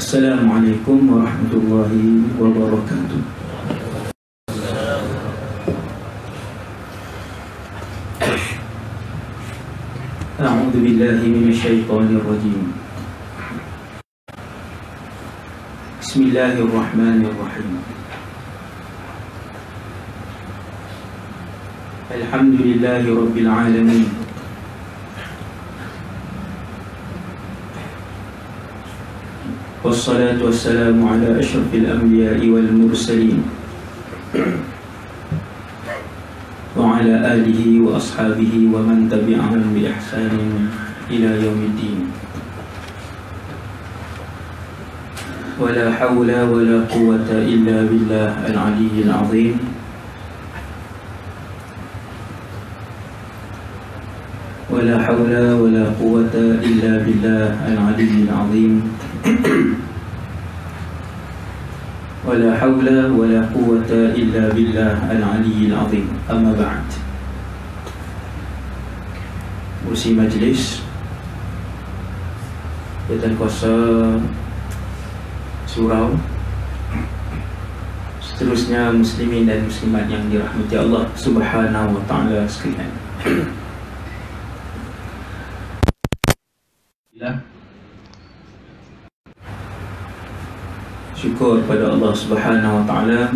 Assalamualaikum warahmatullahi wabarakatuh. A'udzu billahi minasyaitonir rajim. Bismillahirrahmanirrahim. Alhamdulillahi rabbil alamin. Wassalatu wassalamu ala asyrafil anbiya'i wal mursalin wa ala alihi wa ashabihi wa man tabi'ahum bi ihsanin ila yaumiddin. Wa la hawla wa la quwwata illa billah al-'aliyyil 'azim. Wa la hawla wa la quwwata illa billah al-'aliyyil 'azim. ولا حول ولا قوة إلا بالله العلي العظيم. أما بعد. Kursi majlis, Jabatan Kuasa Surau, seterusnya muslimin dan muslimat yang dirahmati Allah Subhanahu wa ta'ala sekalian. Syukur pada Allah Subhanahu wa ta'ala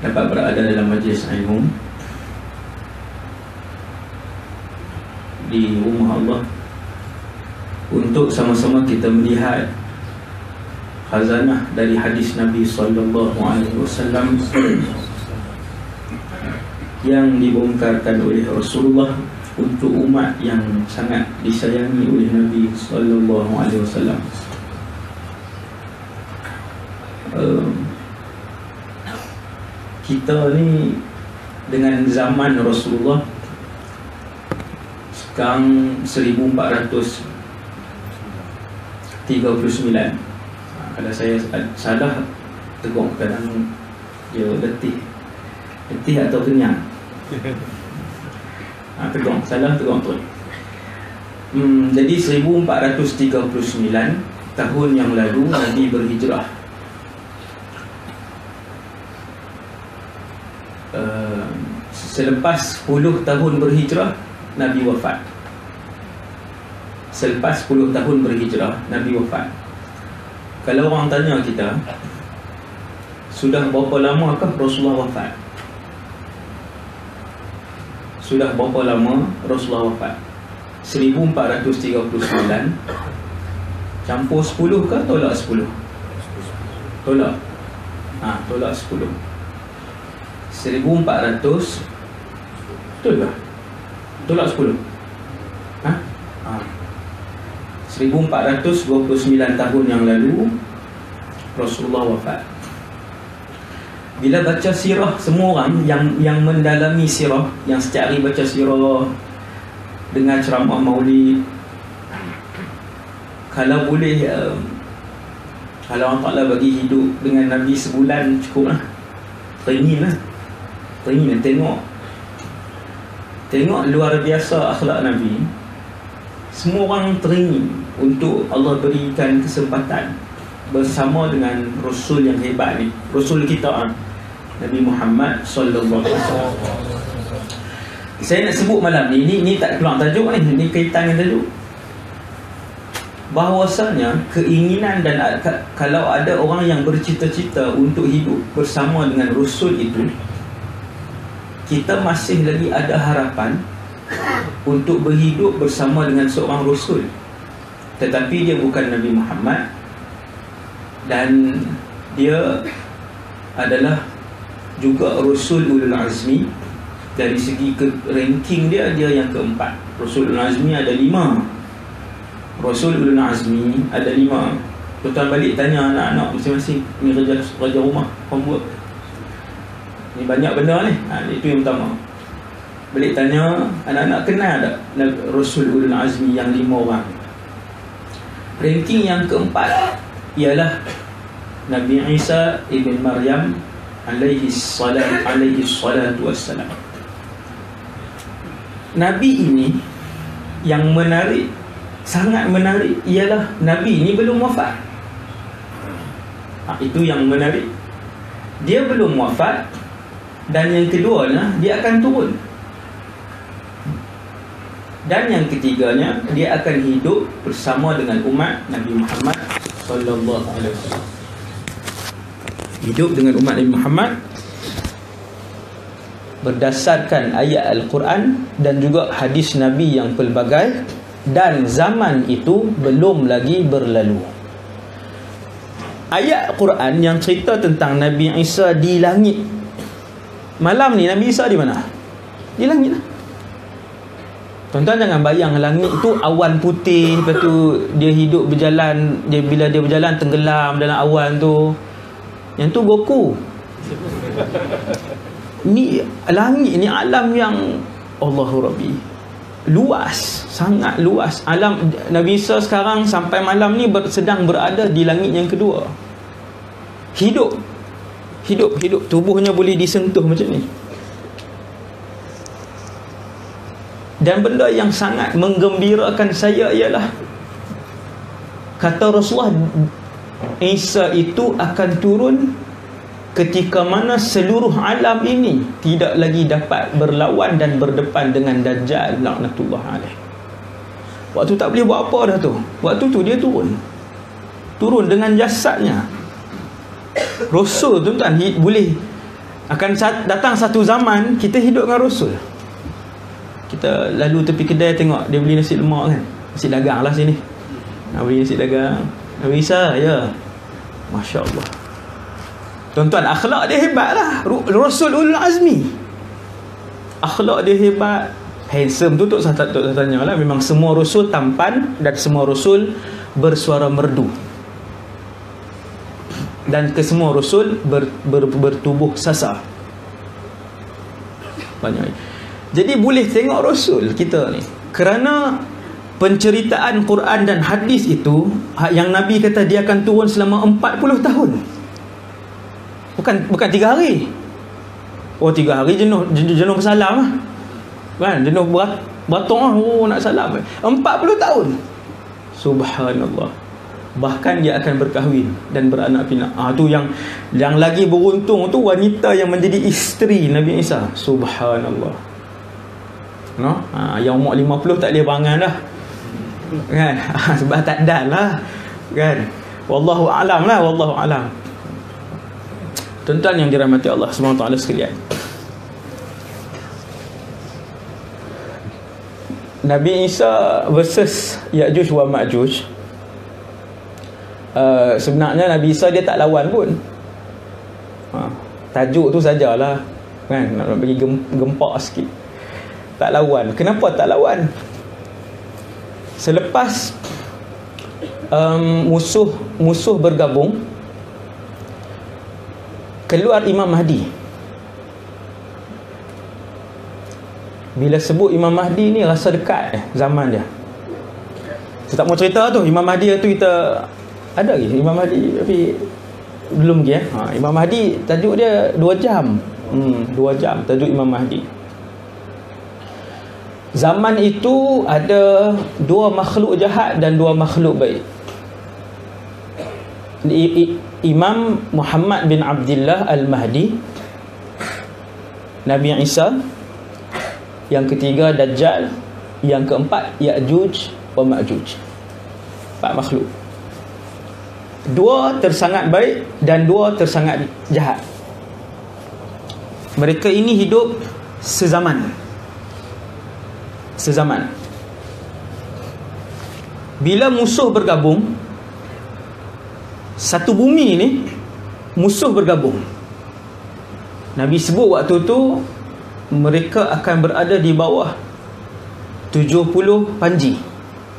dapat berada dalam majlis ilmu di rumah Allah untuk sama-sama kita melihat khazanah dari hadis Nabi sallallahu alaihi wasallam yang dibongkarkan oleh Rasulullah untuk umat yang sangat disayangi oleh Nabi sallallahu alaihi wasallam. Kita ni dengan zaman Rasulullah sekarang 1439. Kalau saya salah, tegur kadang dia letih atau kenyang. Tegur, salah tegur tu. Jadi 1439 tahun yang lalu Nabi berhijrah. Selepas 10 tahun berhijrah, Nabi wafat. Selepas 10 tahun berhijrah, Nabi wafat. Kalau orang tanya kita, sudah berapa lamakah Rasulullah wafat? Sudah berapa lama Rasulullah wafat? 1439 campur 10 ke tolak 10? Tolak. Tolak 10. 1400 betul tak? Tolak 10. 1429 tahun yang lalu Rasulullah wafat. Bila baca sirah, semua orang yang mendalami sirah, yang setiap hari baca sirah, dengar ceramah maulid, kalau boleh, kalau Allah Ta'ala bagi hidup dengan Nabi sebulan cukup lah. Teringin tengok luar biasa akhlak Nabi. Semua orang teringin untuk Allah berikan kesempatan bersama dengan Rasul yang hebat ni, Rasul kita Nabi Muhammad sallallahu alaihi wasallam. Saya nak sebut malam ni tak keluar tajuk ni kaitan dengan tajuk. Bahawasanya keinginan dan kalau ada orang yang bercita-cita untuk hidup bersama dengan Rasul itu, kita masih lagi ada harapan untuk berhidup bersama dengan seorang Rasul. Tetapi dia bukan Nabi Muhammad, dan dia adalah juga Rasul Ulul Azmi. Dari segi ranking dia yang keempat. Rasul Ulul Azmi ada 5. Rasul Ulul Azmi ada 5. Tuan-tuan balik tanya anak-anak masing-masing, ni raja rumah, homework. Ni banyak benda ni. Itu yang pertama. Balik tanya, anak-anak kenal tak Rasul Ulul Azmi yang 5 orang? Ranking yang keempat ialah Nabi Isa ibn Maryam alaihi salatu wassalam. Nabi ini yang menarik, sangat menarik, ialah Nabi ini belum wafat. Itu yang menarik. Dia belum wafat. Dan yang keduanya, dia akan turun. Dan yang ketiganya, dia akan hidup bersama dengan umat Nabi Muhammad sallallahu alaihi wasallam. Hidup dengan umat Nabi Muhammad berdasarkan ayat Al-Quran dan juga hadis Nabi yang pelbagai, dan zaman itu belum lagi berlalu. Ayat Quran yang cerita tentang Nabi Isa di langit. Malam ni Nabi Isa di mana? Di langit lah. Tuan-tuan jangan bayang langit itu awan putih, lepas tu dia hidup berjalan, bila dia berjalan tenggelam dalam awan tu. Yang tu Goku. Ni langit ni alam yang Allahu Rabbi, luas, sangat luas. Alam Nabi Isa sekarang sampai malam ni sedang berada di langit yang kedua. Hidup. Tubuhnya boleh disentuh macam ni. Dan benda yang sangat menggembirakan saya ialah, kata Rasulullah, Isa itu akan turun ketika mana seluruh alam ini tidak lagi dapat berlawan dan berdepan dengan Dajjal laknatullah alaih. Waktu tak boleh buat apa dah tu. Waktu tu dia turun dengan jasadnya. Rasul tuan-tuan boleh akan datang satu zaman kita hidup dengan Rasul. Kita lalu tepi kedai tengok dia beli nasi lemak kan, nasi dagang lah sini, beli nasi dagang Nabi Isa, ya, Masya Allah. Tuan-tuan, akhlak dia hebat lah. Rasul Ulul Azmi, akhlak dia hebat, handsome tu tak tanya lah. Memang semua Rasul tampan dan semua Rasul bersuara merdu, dan kesemua Rasul bertubuh sasar banyak. Jadi boleh tengok Rasul kita ni, kerana penceritaan Quran dan hadis itu yang Nabi kata dia akan turun selama 40 tahun. Bukan 3 hari. Oh 3 hari jenuh bersalam lah. Kan, jenuh beratung lah, nak salam. 40 tahun. Subhanallah. Bahkan dia akan berkahwin dan beranak pinak. Tu yang lagi beruntung tu wanita yang menjadi isteri Nabi Isa. Subhanallah. No? Yang umur 50 tak boleh berangan dah. Kan? Sebab tak dan lah. Kan? Wallahu a'lam lah, wallahu a'lam. Tuan-tuan yang dirahmati Allah SWT sekalian, Nabi Isa versus Ya'juj wa Ma'juj, sebenarnya Nabi Isa dia tak lawan pun. Tajuk tu sajalah, kan, nak bagi gempak sikit. Tak lawan. Kenapa tak lawan? Selepas musuh bergabung, keluar Imam Mahdi. Bila sebut Imam Mahdi ni rasa dekat zaman dia. Saya tak mau cerita tu. Imam Mahdi tu kita ada lagi Imam Mahdi, tapi belum lagi Imam Mahdi tajuk dia 2 jam. 2 jam tajuk Imam Mahdi. Zaman itu ada 2 makhluk jahat dan 2 makhluk baik. Imam Muhammad bin Abdullah Al-Mahdi, Nabi Isa, yang ketiga Dajjal, yang keempat Ya'juj wa Ma'juj. 4 makhluk. 2 tersangat baik dan 2 tersangat jahat. Mereka ini hidup sezaman. Bila musuh bergabung, satu bumi ni musuh bergabung, Nabi sebut waktu tu mereka akan berada di bawah 70 panji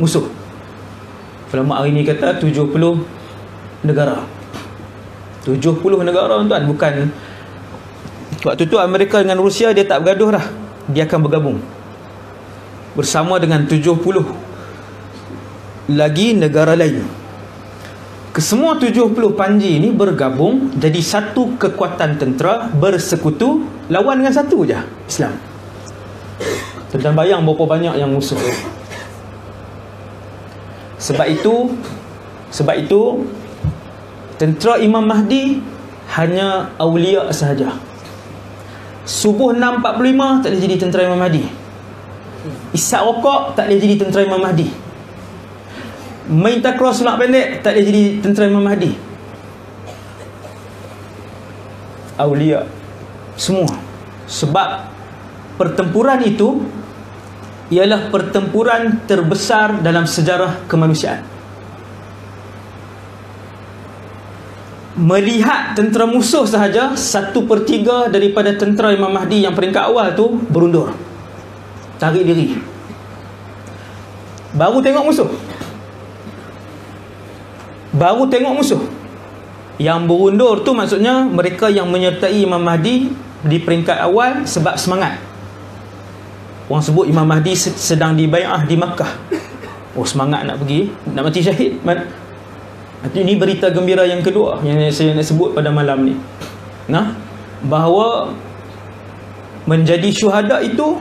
musuh. Ulama hari ni kata 70 negara. 70 negara tuan, bukan waktu tu Amerika dengan Rusia dia tak bergaduh dah. dia akan bergabung bersama dengan 70 lagi negara lain. Kesemua 70 panji ini bergabung jadi satu kekuatan tentera bersekutu lawan dengan satu je, Islam. Tuan bayang berapa banyak yang musuh. Sebab itu tentera Imam Mahdi hanya awliya sahaja. Subuh 6.45 tak boleh jadi tentera Imam Mahdi. Isyak rokok tak boleh jadi tentera Imam Mahdi. Main takraw sulak pendek tak boleh jadi tentera Imam Mahdi. Awliya semua. Sebab pertempuran itu ialah pertempuran terbesar dalam sejarah kemanusiaan. Melihat tentera musuh sahaja, 1/3 daripada tentera Imam Mahdi yang peringkat awal tu berundur, tarik diri, baru tengok musuh. Yang berundur tu maksudnya mereka yang menyertai Imam Mahdi di peringkat awal sebab semangat. Orang sebut Imam Mahdi sedang dibai'ah di Makkah. Oh, semangat nak pergi, nak mati syahid. Ini berita gembira yang kedua yang saya nak sebut pada malam ni. Bahawa menjadi syuhada itu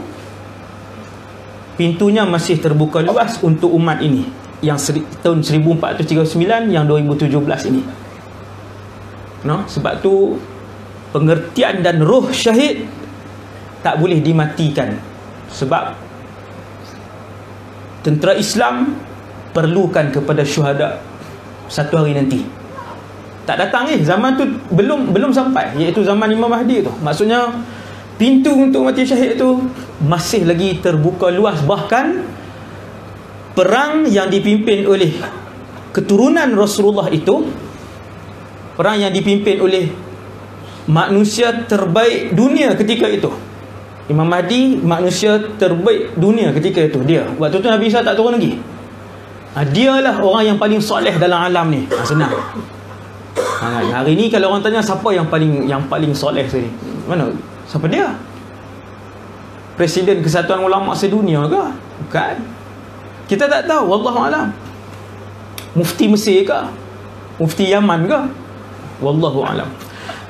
pintunya masih terbuka luas untuk umat ini, yang tahun 1439, yang 2017 ini. Sebab tu pengertian dan roh syahid tak boleh dimatikan. Sebab tentera Islam perlukan kepada syuhada satu hari nanti. Tak datang zaman tu belum sampai, iaitu zaman Imam Mahdi tu. Maksudnya pintu untuk mati syahid tu masih lagi terbuka luas. Bahkan perang yang dipimpin oleh keturunan Rasulullah itu, perang yang dipimpin oleh manusia terbaik dunia ketika itu. Imam Mahdi manusia terbaik dunia ketika itu. Dia waktu tu Nabi Isa tak turun lagi. Dialah orang yang paling soleh dalam alam ni. Senang. Hari ni kalau orang tanya siapa yang paling soleh sekali, mana? Siapa dia? Presiden Kesatuan Ulama Sedunia ke? Bukan. Kita tak tahu, wallahu alam. Mufti Mesir ke? Mufti Yaman ke? Wallahu alam.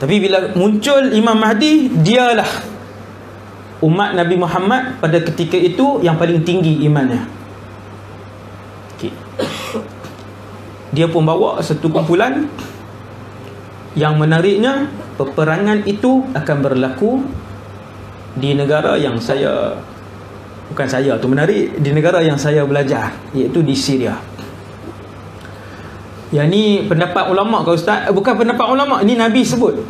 Tapi bila muncul Imam Mahdi, dialah umat Nabi Muhammad pada ketika itu yang paling tinggi imannya. Dia pun bawa satu kumpulan. Yang menariknya, peperangan itu akan berlaku di negara yang menarik, di negara yang saya belajar, iaitu di Syria. Yang ni pendapat ulama' ke Ustaz? Bukan pendapat ulama', ini Nabi sebut.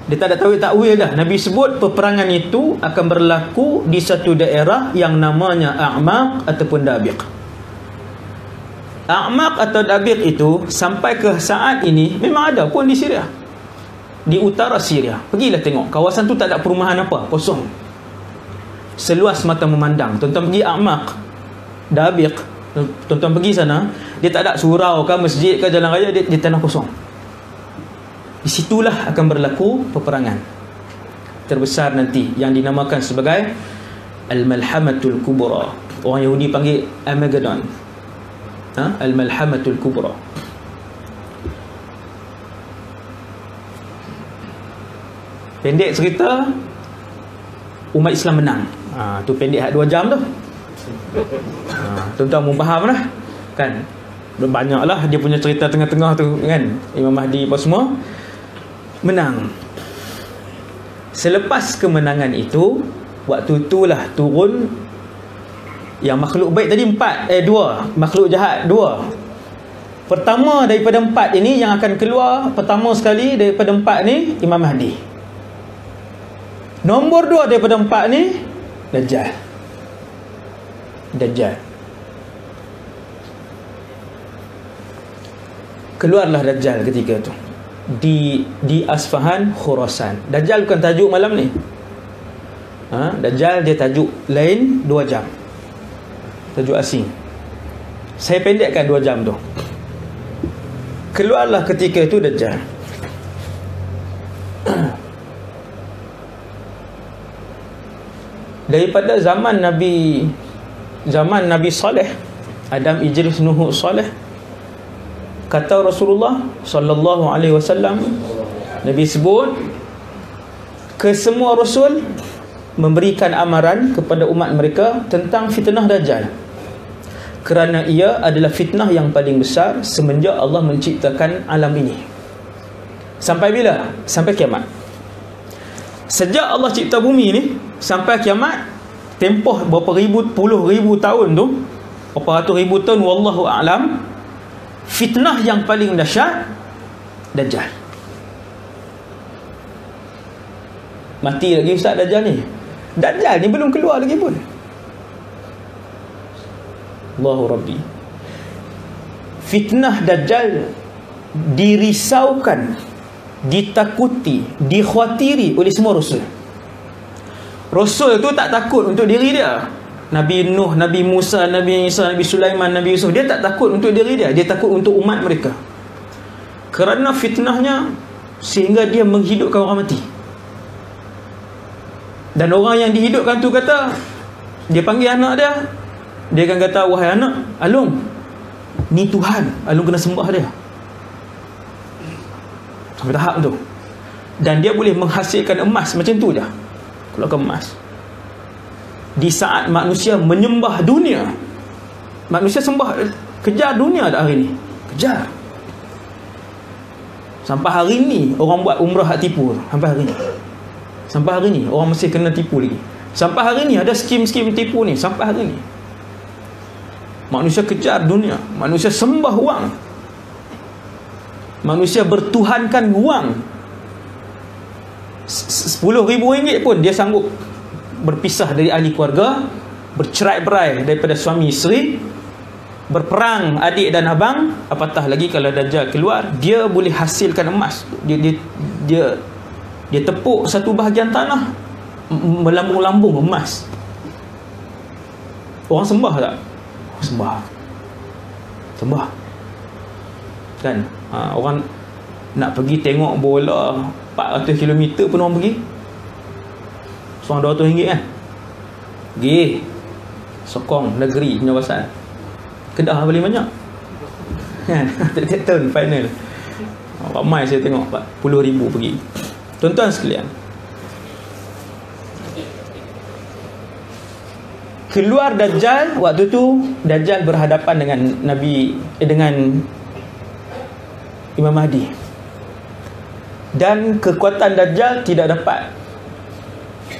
Dia tak ada takwil dah. Nabi sebut peperangan itu akan berlaku di satu daerah yang namanya A'maq ataupun Dabiq. A'maq atau Dabiq itu sampai ke saat ini memang ada pun di Syria, di utara Syria. Pergilah tengok, kawasan tu tak ada perumahan apa, kosong, seluas mata memandang. Tuan-tuan pergi A'maq, Dabiq, tuan-tuan pergi sana, dia tak ada surau ke masjid ke jalan raya, dia tanah kosong. Di situlah akan berlaku peperangan terbesar nanti yang dinamakan sebagai Al-Malhamatul Kubra. Orang Yahudi panggil Armageddon. Al-Malhamatul Kubra. Pendek cerita, umat Islam menang. Tu pendek 2 jam tu. Tuan-tuan mau faham lah kan. Banyaklah dia punya cerita tengah-tengah tu kan. Imam Mahdi apa semua. Menang. Selepas kemenangan itu, waktu itulah turun yang makhluk baik tadi 2, makhluk jahat 2. Pertama daripada 4 ini yang akan keluar, pertama sekali daripada 4 ni Imam Mahdi. Nombor 2 daripada 4 ni Dajjal. Keluarlah Dajjal ketika itu di Asfahan, Khurasan. Dajjal bukan tajuk malam ni. Dajjal dia tajuk lain, 2 jam. Tajuk asing. Saya pendekkan 2 jam tu. Keluarlah ketika itu Dajjal. Daripada zaman Nabi Saleh, Adam, Idris, Nuh, Saleh, kata Rasulullah sallallahu alaihi wasallam, Nabi sebut kesemua rasul memberikan amaran kepada umat mereka tentang fitnah Dajjal, kerana ia adalah fitnah yang paling besar semenjak Allah menciptakan alam ini. Sampai bila? Sampai kiamat. Sejak Allah cipta bumi ni sampai kiamat, tempoh berapa puluh ribu tahun tu, berapa ratus ribu tahun, wallahu a'lam, fitnah yang paling dahsyat Dajjal. Mati lagi Ustaz Dajjal ni. Dajjal ni belum keluar lagi pun. Allahu Rabbi. Fitnah Dajjal dirisaukan, ditakuti, dikhawatiri oleh semua Rasul. Rasul tu tak takut untuk diri dia. Nabi Nuh, Nabi Musa, Nabi Isa, Nabi Sulaiman, Nabi Yusuf, dia tak takut untuk diri dia. Dia takut untuk umat mereka. Kerana fitnahnya sehingga dia menghidupkan orang mati. Dan orang yang dihidupkan tu kata, dia panggil anak dia, dia akan kata, wahai anak, Alung, ni Tuhan, Alung kena sembah dia. Sampai tahap tu. Dan dia boleh menghasilkan emas macam tu je. Keluarkan emas. Di saat manusia menyembah dunia, manusia sembah, kejar dunia tak hari ni? Kejar. Sampai hari ni orang buat umrah hak tipu. Sampai hari ni. Sampai hari ni orang masih kena tipu lagi. Sampai hari ni ada skim-skim tipu ni. Sampai hari ni manusia kejar dunia, manusia sembah wang, manusia bertuhankan wang. RM10,000 pun dia sanggup berpisah dari ahli keluarga, bercerai-berai daripada suami isteri, berperang adik dan abang. Apatah lagi kalau Dajjal keluar, dia boleh hasilkan emas. Dia tepuk satu bahagian tanah, melambung-lambung emas. Orang sembah tak? Sembah kan. Orang nak pergi tengok bola 400 km pun orang pergi. Seorang RM200 kan. Pergi sokong negeri punya pasal. Kedah paling banyak kan. Tiap tahun final ramai saya tengok 40,000 pergi. Tuan-tuan sekalian, keluar Dajjal, waktu tu Dajjal berhadapan dengan dengan Imam Mahdi. Dan kekuatan Dajjal tidak dapat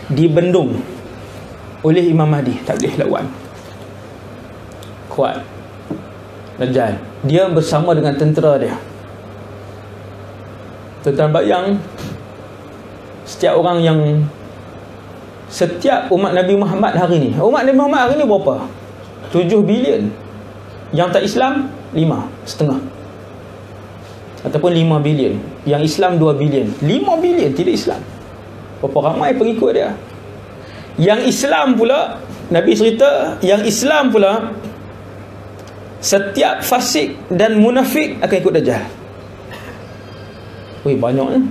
dibendung oleh Imam Mahdi. Tak boleh lawan. Kuat Dajjal. Dia bersama dengan tentera dia. Tuan-tuan bayang, setiap umat Nabi Muhammad hari ni, umat Nabi Muhammad hari ni berapa? 7 bilion. Yang tak Islam 5,5, ataupun 5 bilion. Yang Islam 2 bilion. 5 bilion tidak Islam. Berapa ramai pengikut dia. Yang Islam pula, Nabi cerita, yang Islam pula, setiap fasik dan munafik akan ikut Dajjal. Weh, banyak ni.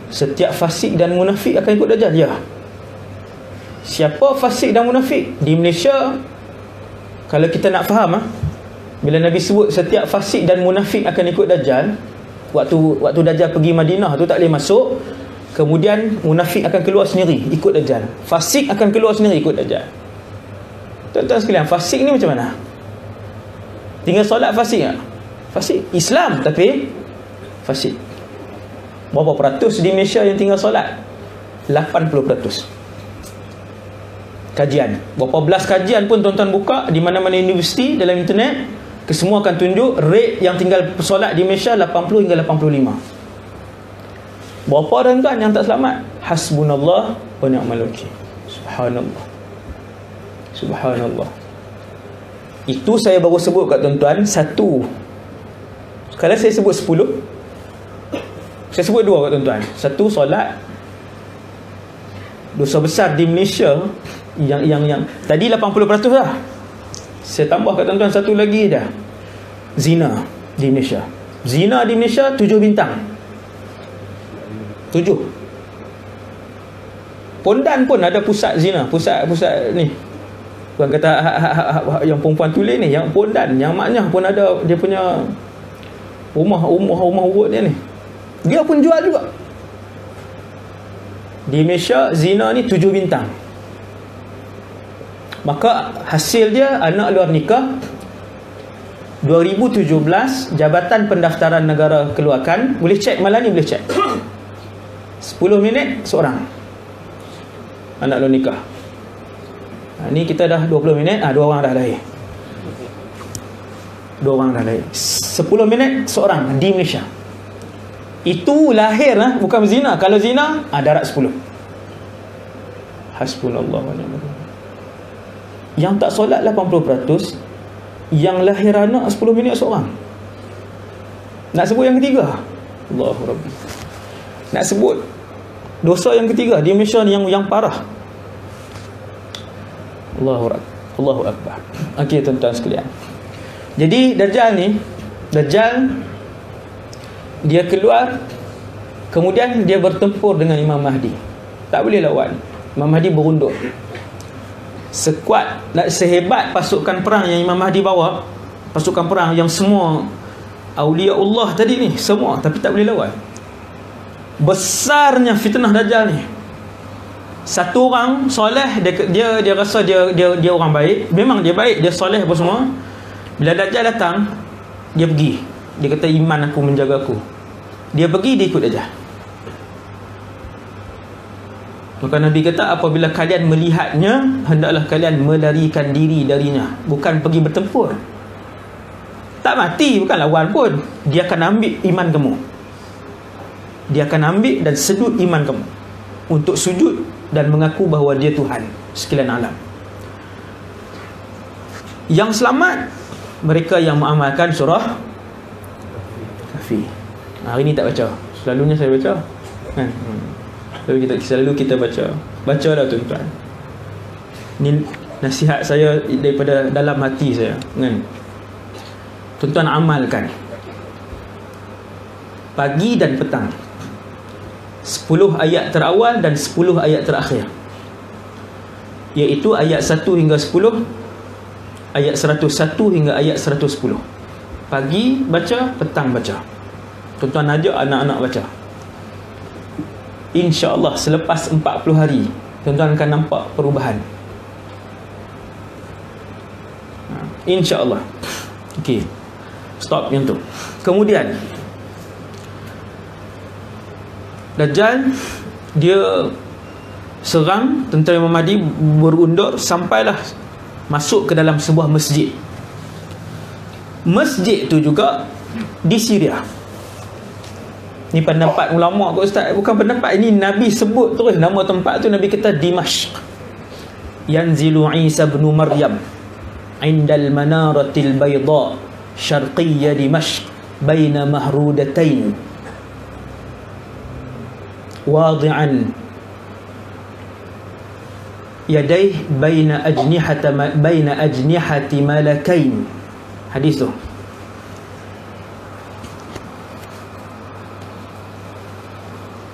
Setiap fasik dan munafik akan ikut Dajjal. Ya. Siapa fasik dan munafik? Di Malaysia, kalau kita nak faham, bila Nabi sebut setiap fasik dan munafik akan ikut Dajjal, waktu Dajjal pergi Madinah tu tak boleh masuk. Kemudian munafik akan keluar sendiri ikut Dajjal. Fasik akan keluar sendiri ikut Dajjal. Tuan-tuan sekalian, fasik ni macam mana? Tinggal solat fasik tak? Fasik. Islam tapi fasik. Berapa peratus di Malaysia yang tinggal solat? 80%. Kajian. Berapa belas kajian pun tuan-tuan buka di mana-mana universiti dalam internet, kesemua akan tunjuk rate yang tinggal solat di Malaysia 80 hingga 85. Berapa tuan-tuan yang tak selamat? Hasbunallah wa ni'mal wakil. Subhanallah. Subhanallah. Itu saya baru sebut kat tuan-tuan satu. Kalau saya sebut 10, saya sebut 2 kat tuan-tuan. Satu, solat. Dosa besar di Malaysia yang tadi 80% dah. Saya tambah kat tuan-tuan satu lagi dah. Zina di Malaysia. Zina di Malaysia 7 bintang. 7. Pondan pun ada pusat zina, pusat ni. Bukan kata yang perempuan tulis ni, yang Pondan, yang maknya pun ada dia punya rumah urut dia ni. Dia pun jual juga. Di Malaysia zina ni 7 bintang. Maka hasil dia anak luar nikah 2017 Jabatan Pendaftaran Negara keluarkan. Boleh cek malam ni, boleh cek 10 minit seorang anak luar nikah. Ni kita dah 20 minit, 2 orang dah lahir. 2 orang dah lahir. 10 minit seorang di Malaysia. Itu lahir lah, bukan zina. Kalau zina, darat 10. Hasbunallah wa ni'mal wakil. Yang tak solat 80%, yang lahir anak 10 minit seorang. Nak sebut yang ketiga? Allahu Rabbi. Nak sebut dosa yang ketiga di Malaysia ni yang parah. Allahu Akbar. Okey tuan-tuan sekalian. Jadi Dajjal dia keluar, kemudian dia bertempur dengan Imam Mahdi. Tak boleh lawan. Imam Mahdi berunduk. Sekuat, sehebat pasukan perang yang Imam Mahdi bawa, pasukan perang yang semua Aulia Allah tadi ni, semua, tapi tak boleh lawan. Besarnya fitnah Dajjal ni. Satu orang soleh, dia rasa dia orang baik. Memang dia baik, dia soleh apa semua. Bila Dajjal datang, dia pergi. Dia kata iman aku menjaga aku. Dia pergi, dia ikut Dajjal. Maka Nabi kata, apabila kalian melihatnya, hendaklah kalian melarikan diri darinya, bukan pergi bertempur. Tak mati, bukan lawan pun. Dia akan ambil iman kamu. Dia akan ambil dan sedut iman kamu untuk sujud dan mengaku bahawa dia Tuhan sekalian alam. Yang selamat mereka yang mengamalkan surah Kahfi. Hari ni tak baca. Selalunya saya baca kan? Selalu kita baca. Bacalah tuan-tuan. Ni nasihat saya daripada dalam hati saya kan? Tuan-tuan amalkan pagi dan petang, 10 ayat terawal dan 10 ayat terakhir, iaitu ayat 1 hingga 10, ayat 101 hingga ayat 110. Pagi baca, petang baca. Tuan-tuan ajak anak-anak baca. InsyaAllah selepas 40 hari tuan-tuan akan nampak perubahan. InsyaAllah. Okey, stop yang tu. Kemudian Dajjal dia serang tentera Imam Mahdi, berundur sampailah masuk ke dalam sebuah masjid. Masjid tu juga di Syria. Ni pendapat ulama kot ustaz, bukan pendapat, ini Nabi sebut terus nama tempat tu. Nabi kata Dimashq. Yanzilu Isa bin Maryam indal manaratil bayda syarqiyya Dimashq baina mahrudatain wadi'an yadaih baina ajnihati malakain. Hadis tu.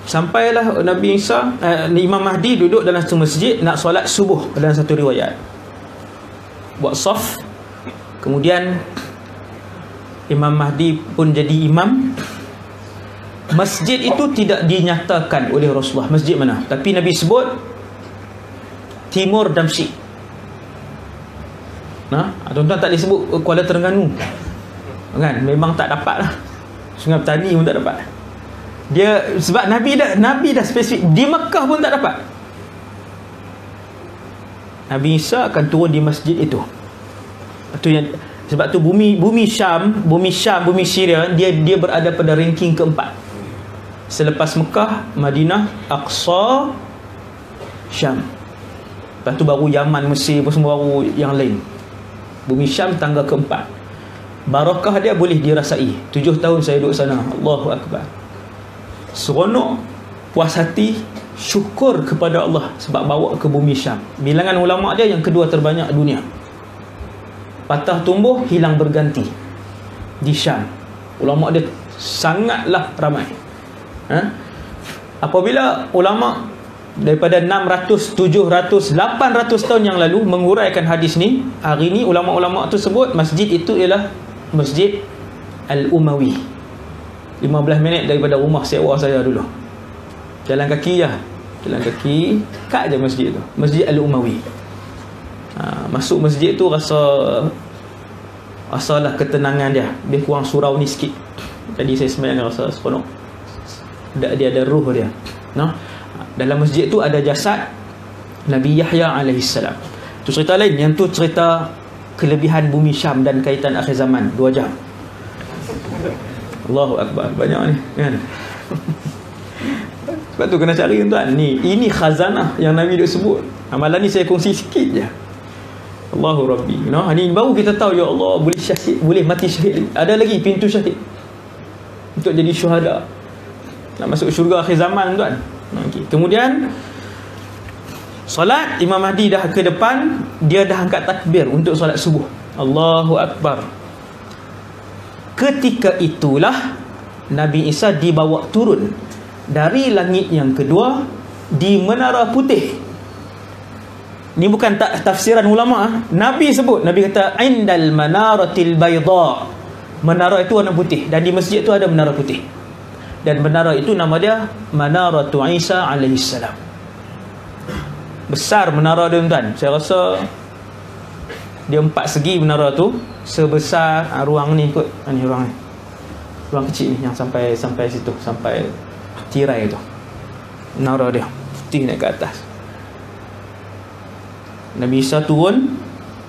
Sampailah Nabi Isa, Imam Mahdi duduk dalam satu masjid nak solat subuh dalam satu riwayat. Buat saf. Kemudian Imam Mahdi pun jadi imam. Masjid itu tidak dinyatakan oleh Rasulullah masjid mana, tapi Nabi sebut Timur Damsyik. Tuan-tuan tak disebut Kuala Terengganu kan, memang tak dapat lah. Sungai Petani pun tak dapat dia, sebab Nabi dah spesifik. Di Mekah pun tak dapat. Nabi Isa akan turun di masjid itu. Sebab tu bumi Syam, bumi Syria, dia berada pada ranking keempat. Selepas Mekah, Madinah, Aqsa, Syam. Lepas tu baru Yaman, Mesir, semua baru yang lain. Bumi Syam tangga keempat. Barakah dia boleh dirasai. 7 tahun saya duduk sana. Allahu Akbar. Seronok, puas hati, syukur kepada Allah sebab bawa ke bumi Syam. Bilangan ulama dia yang kedua terbanyak dunia. Patah tumbuh, hilang berganti di Syam. Ulama dia sangatlah ramai. Apabila ulama daripada 600, 700, 800 tahun yang lalu menguraikan hadis ni. Hari ni ulama-ulama tu sebut masjid itu ialah Masjid Al-Umawi. 15 minit daripada rumah sewa saya dulu. Jalan kaki je. Jalan kaki, kat je masjid tu. Masjid Al-Umawi. Masuk masjid tu rasalah ketenangan dia. Dia kurang surau ni sikit. Jadi saya sebenarnya rasa seronok. Dia ada ruh dia. No? Dalam masjid tu ada jasad Nabi Yahya alaihissalam. Tu cerita lain. Yang tu cerita kelebihan bumi Syam dan kaitan akhir zaman. 2 jam. Allahu Akbar. Banyak ni kan. Sebab tu kena cari tuan. Ini khazanah yang Nabi duk sebut. Amalan ni saya kongsi sikit je. Allahu Rabbi. Ini baru kita tahu, ya Allah, boleh syahid, boleh mati syahid. Ada lagi pintu syahid untuk jadi syuhada, nak masuk syurga akhir zaman tuan. Okay. Kemudian solat, Imam Mahdi dah ke depan, dia dah angkat takbir untuk solat subuh. Allahu Akbar. Ketika itulah Nabi Isa dibawa turun dari langit yang kedua di Menara Putih. Ni bukan tafsiran ulama. Nabi sebut, Nabi kata indal manaratil bayda. Menara itu warna putih, dan di masjid tu ada menara putih. Dan menara itu nama dia Manaratu Isa alaihissalam. Besar menara dia tuan. Saya rasa dia 4 segi menara tu, sebesar ruang ni kot. Ni ruang ni. Ruang kecil ni yang sampai situ, sampai tirai tu. Menara dia putih naik ke atas. Nabi Isa turun,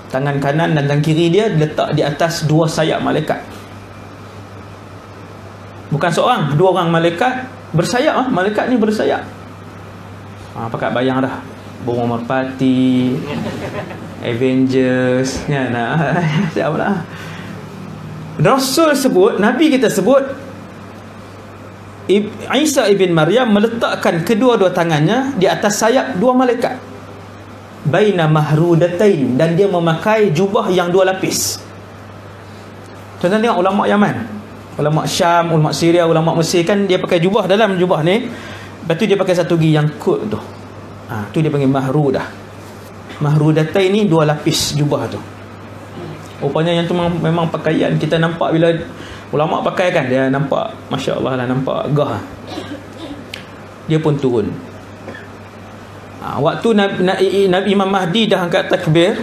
tangan kanan dan tangan kiri dia letak di atas 2 sayap malaikat. Bukan seorang, 2 orang malaikat bersayap. Malaikat ni bersayap. Pakat bayang dah. Burung merpati, Avengers kan. Siapalah. Rasul sebut, Nabi kita sebut, Isa ibn Maryam meletakkan kedua-dua tangannya di atas sayap 2 malaikat. Baina mahrudatain, dan dia memakai jubah yang 2 lapis. Tuan-tuan tengok ulama Yaman, ulama Syam, ulama Syria, ulama Mesir kan, dia pakai jubah. Dalam jubah ni, lepas tu dia pakai satu lagi yang kut tu. Tu dia panggil mahrudah. Mahrudatain ni 2 lapis jubah tu. Rupanya yang tu memang pakaian kita nampak bila ulama pakai kan, dia nampak masya-Allah lah, nampak gah. Dia pun turun. Waktu Nabi Imam Mahdi dah angkat takbir,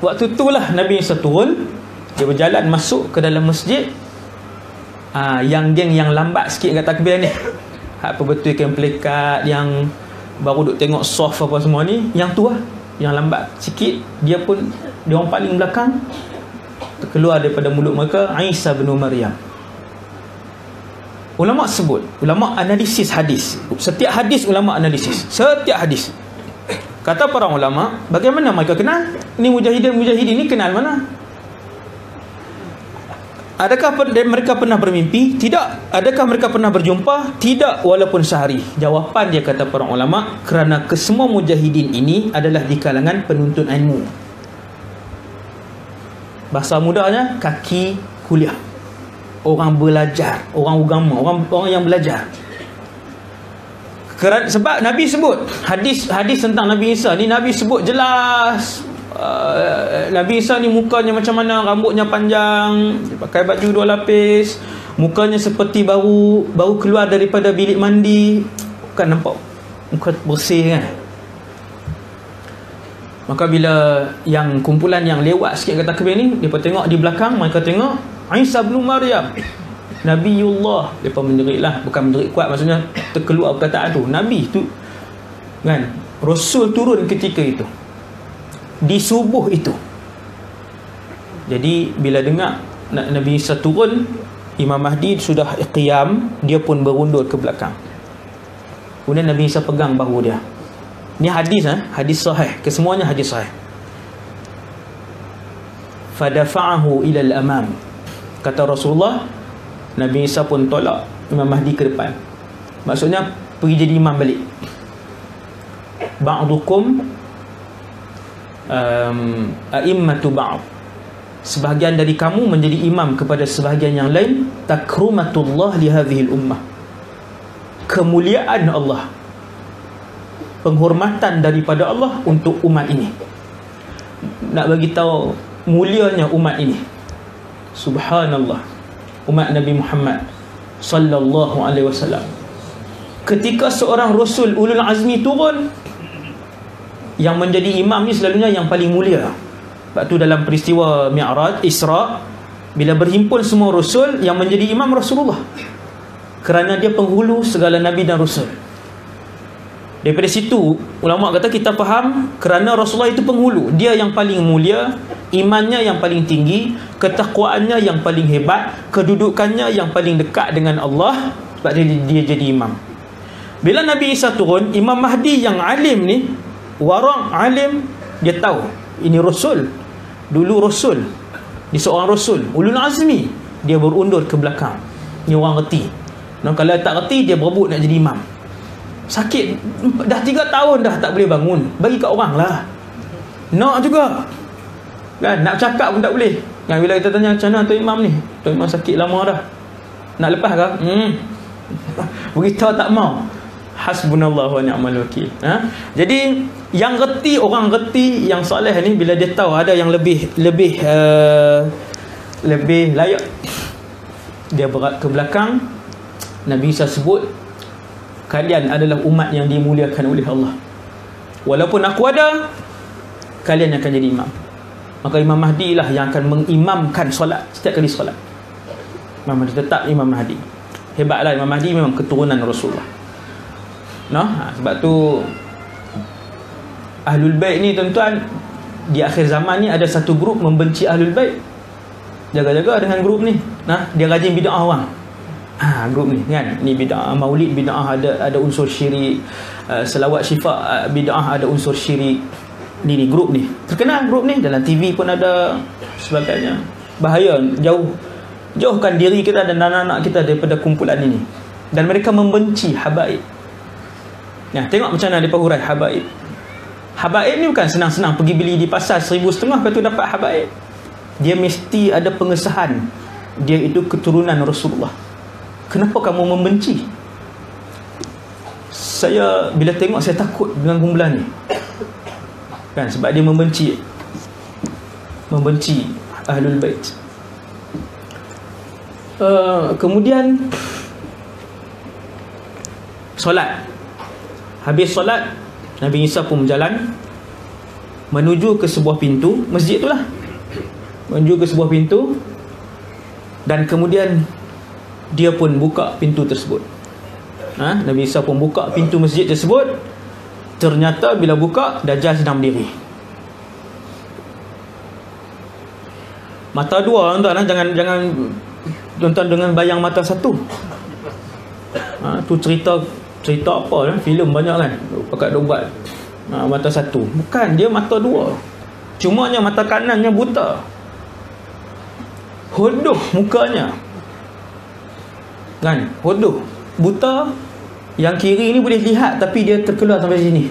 waktu itulah Nabi Isa turun. Dia berjalan masuk ke dalam masjid. Yang geng yang lambat sikit angkat takbir ni, apa betul kan pelekat yang baru duk tengok soft apa semua ni, yang tu lah, yang lambat sikit, dia orang paling belakang, keluar daripada mulut mereka Isa bin Maryam. Ulama sebut, ulama analisis hadis. Setiap hadis ulama analisis. Setiap hadis. Kata para ulama, bagaimana mereka kenal? Ni mujahidin ni kenal mana? Adakah mereka pernah bermimpi? Tidak. Adakah mereka pernah berjumpa? Tidak, walaupun sehari. Jawapan dia, kata para ulama, kerana kesemua mujahidin ini adalah di kalangan penuntut ilmu. Bahasa mudahnya, kaki kuliah. Orang belajar, orang agama, orang yang belajar. Sebab Nabi sebut hadis tentang Nabi Isa ni, Nabi sebut jelas. Nabi Isa ni mukanya macam mana, rambutnya panjang, dia pakai baju 2 lapis, mukanya seperti baru keluar daripada bilik mandi, bukan nampak muka bersih kan. Maka bila yang kumpulan yang lewat sikit kata takbir ni, depa tengok di belakang, mereka tengok Isa bin Maryam, Nabiullah. Depa menjerit lah, bukan menjerit kuat, maksudnya terkeluar perkataan tu, Nabi tu kan. Rasul turun ketika itu, di subuh itu. Jadi bila dengar Nabi Isa turun, Imam Mahdi sudah qiyam, dia pun berundur ke belakang. Kemudian Nabi Isa pegang bahu dia. Ni hadis hadis sahih, kesemuanya hadis sahih. Fadafa'ahu ila al-amam. Kata Rasulullah, Nabi Isa pun tolak Imam Mahdi ke depan. Maksudnya pergi jadi imam balik. Ba'dukum a'immatu ba'd. Sebahagian dari kamu menjadi imam kepada sebahagian yang lain. Takrumatullah li hadhihi al-ummah. Kemuliaan Allah. penghormatan daripada Allah untuk umat ini. Nak bagi tahu mulianya umat ini. Subhanallah. Umat Nabi Muhammad sallallahu alaihi wasallam. Ketika seorang rasul ulul azmi turun, yang menjadi imam ni selalunya yang paling mulia. Sebab tu dalam peristiwa Mi'raj, Isra, bila berhimpun semua rasul, yang menjadi imam Rasulullah, kerana dia penghulu segala nabi dan rasul. Daripada situ ulama kata kita faham kerana Rasulullah itu penghulu, dia yang paling mulia, imannya yang paling tinggi, ketakwaannya yang paling hebat, kedudukannya yang paling dekat dengan Allah. Sebab dia jadi imam. Bila Nabi Isa turun, Imam Mahdi yang alim ni, warang alim, dia tahu ini rasul. Dulu rasul, dia seorang rasul ulul azmi, dia berundur ke belakang. Ni orang reti. Dan kalau tak reti, dia berebut nak jadi imam. Sakit, dah 3 tahun dah tak boleh bangun. Bagi kat orang lah. Nak juga kan, nak cakap pun tak boleh kan. Bila kita tanya macam mana Tuan Imam ni, Tuan Imam sakit lama dah, nak lepas ke? Beritahu tak mau. Hasbunallahu wa ni'mal wakil. Jadi yang reti, orang reti yang soleh ni, bila dia tahu ada yang lebih layak, dia berat ke belakang. Nabi Isa sebut, kalian adalah umat yang dimuliakan oleh Allah. Walaupun aku ada, kalian akan jadi imam. Maka Imam Mahdi lah yang akan mengimamkan solat setiap kali solat. Imam Mahdi tetap Imam Mahdi. Hebatlah Imam Mahdi, memang keturunan Rasulullah. Sebab tu Ahlul Bait ni tuan-tuan, di akhir zaman ni ada satu grup membenci Ahlul Bait. Jaga-jaga dengan grup ni. Dia rajin bid'ah orang. Grup ni kan, ni bid'ah maulid, bid'ah ada unsur syirik, selawat syifa bid'ah ada unsur syirik. Ni grup ni terkenal, grup ni dalam TV pun ada sebagainya. Bahaya, jauhkan diri kita dan anak-anak kita daripada kumpulan ini. Dan mereka membenci habaib. Tengok macam mana dia hurai habaib. Habaib ni bukan senang-senang pergi beli di pasar 1,500 lepas tu dapat habaib. Dia mesti ada pengesahan dia itu keturunan Rasulullah. Kenapa kamu membenci? Saya bila tengok, saya takut dengan kumpulan ni kan, sebab dia membenci Ahlul Bait. Kemudian solat. Habis solat, Nabi Isa pun berjalan menuju ke sebuah pintu masjid itulah, menuju ke sebuah pintu, dan kemudian dia pun buka pintu tersebut. Nabi Isa pun buka pintu masjid tersebut. Ternyata bila buka, Dajjal sedang berdiri. Mata dua tuan-tuan, jangan tuan-tuan dengan bayang mata satu. Tu cerita apa filem banyak kan, pakai dia buat mata satu. Bukan, dia mata dua. Cumanya mata kanannya buta. Hodoh mukanya kan, hodoh, buta. Yang kiri ni boleh lihat tapi dia terkeluar sampai sini.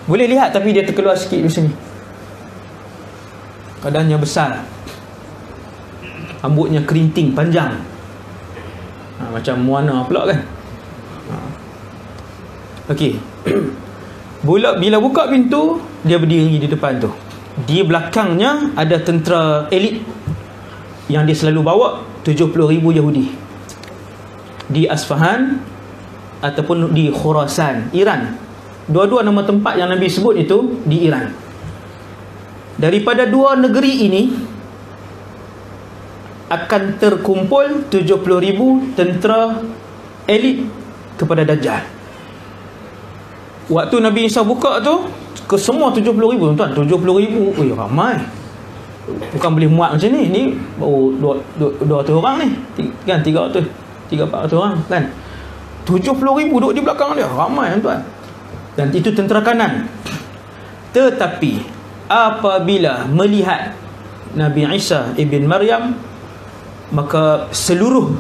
Boleh lihat tapi dia terkeluar sikit di sini. Badannya besar, rambutnya kerinting panjang, macam Moana pula kan. Okey. Bila buka pintu, dia berdiri di depan tu. Di belakangnya ada tentera elit yang dia selalu bawa, 70,000 Yahudi di Asfahan ataupun di Khurasan, Iran. Dua-dua nama tempat yang Nabi sebut itu di Iran. Daripada dua negeri ini akan terkumpul 70,000 tentera elit kepada Dajjal. Waktu Nabi Isa buka tu, ke semua 70,000 tuan-tuan, 70,000, ramai. Bukan boleh muat macam ni. Ni baru 200 orang ni kan, 300-400 orang kan. 70,000 duduk di belakang dia, ramai tuan. Dan itu tentera kanan. Tetapi apabila melihat Nabi Isa ibn Maryam, maka seluruh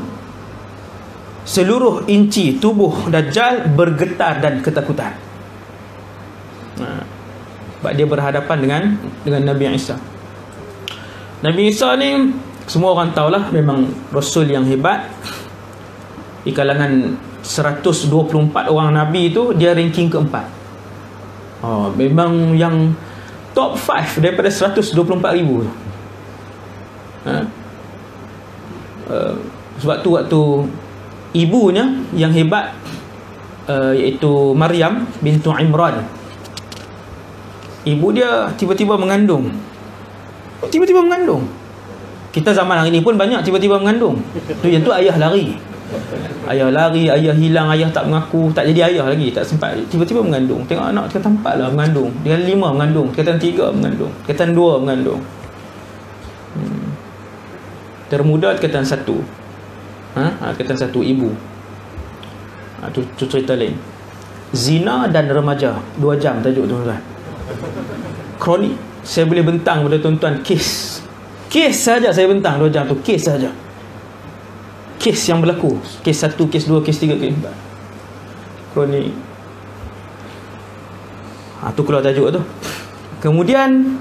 inci tubuh Dajjal bergetar dan ketakutan. Sebab dia berhadapan dengan Nabi Isa. Nabi Isa ni semua orang tahulah memang Rasul yang hebat. Di kalangan 124 orang Nabi tu, dia ranking keempat. Memang yang top 5 daripada 124,000 tu. Sebab tu waktu ibunya yang hebat, iaitu Maryam bintu Imran, ibu dia tiba-tiba mengandung. Kita zaman hari ni pun banyak tiba-tiba mengandung. Tu yang tu ayah lari, ayah hilang, ayah tak mengaku, tak jadi ayah lagi, tak sempat, tiba-tiba mengandung. Tengok anak tingkatan 4 lah mengandung, tingkatan 5 mengandung, tingkatan 3 mengandung, tingkatan 2 mengandung. Termuda tingkatan 1. Tingkatan 1 ibu. Tu cerita lain. Zina dan remaja, 2 jam tajuk tuan-tuan. Kronik. Saya boleh bentang pada tuan-tuan kes saja saya bentang 2 jam tu, kes saja. Kes yang berlaku, kes 1, kes 2, kes 3, kes 4. Kronik. Tu keluar tajuk tu. Kemudian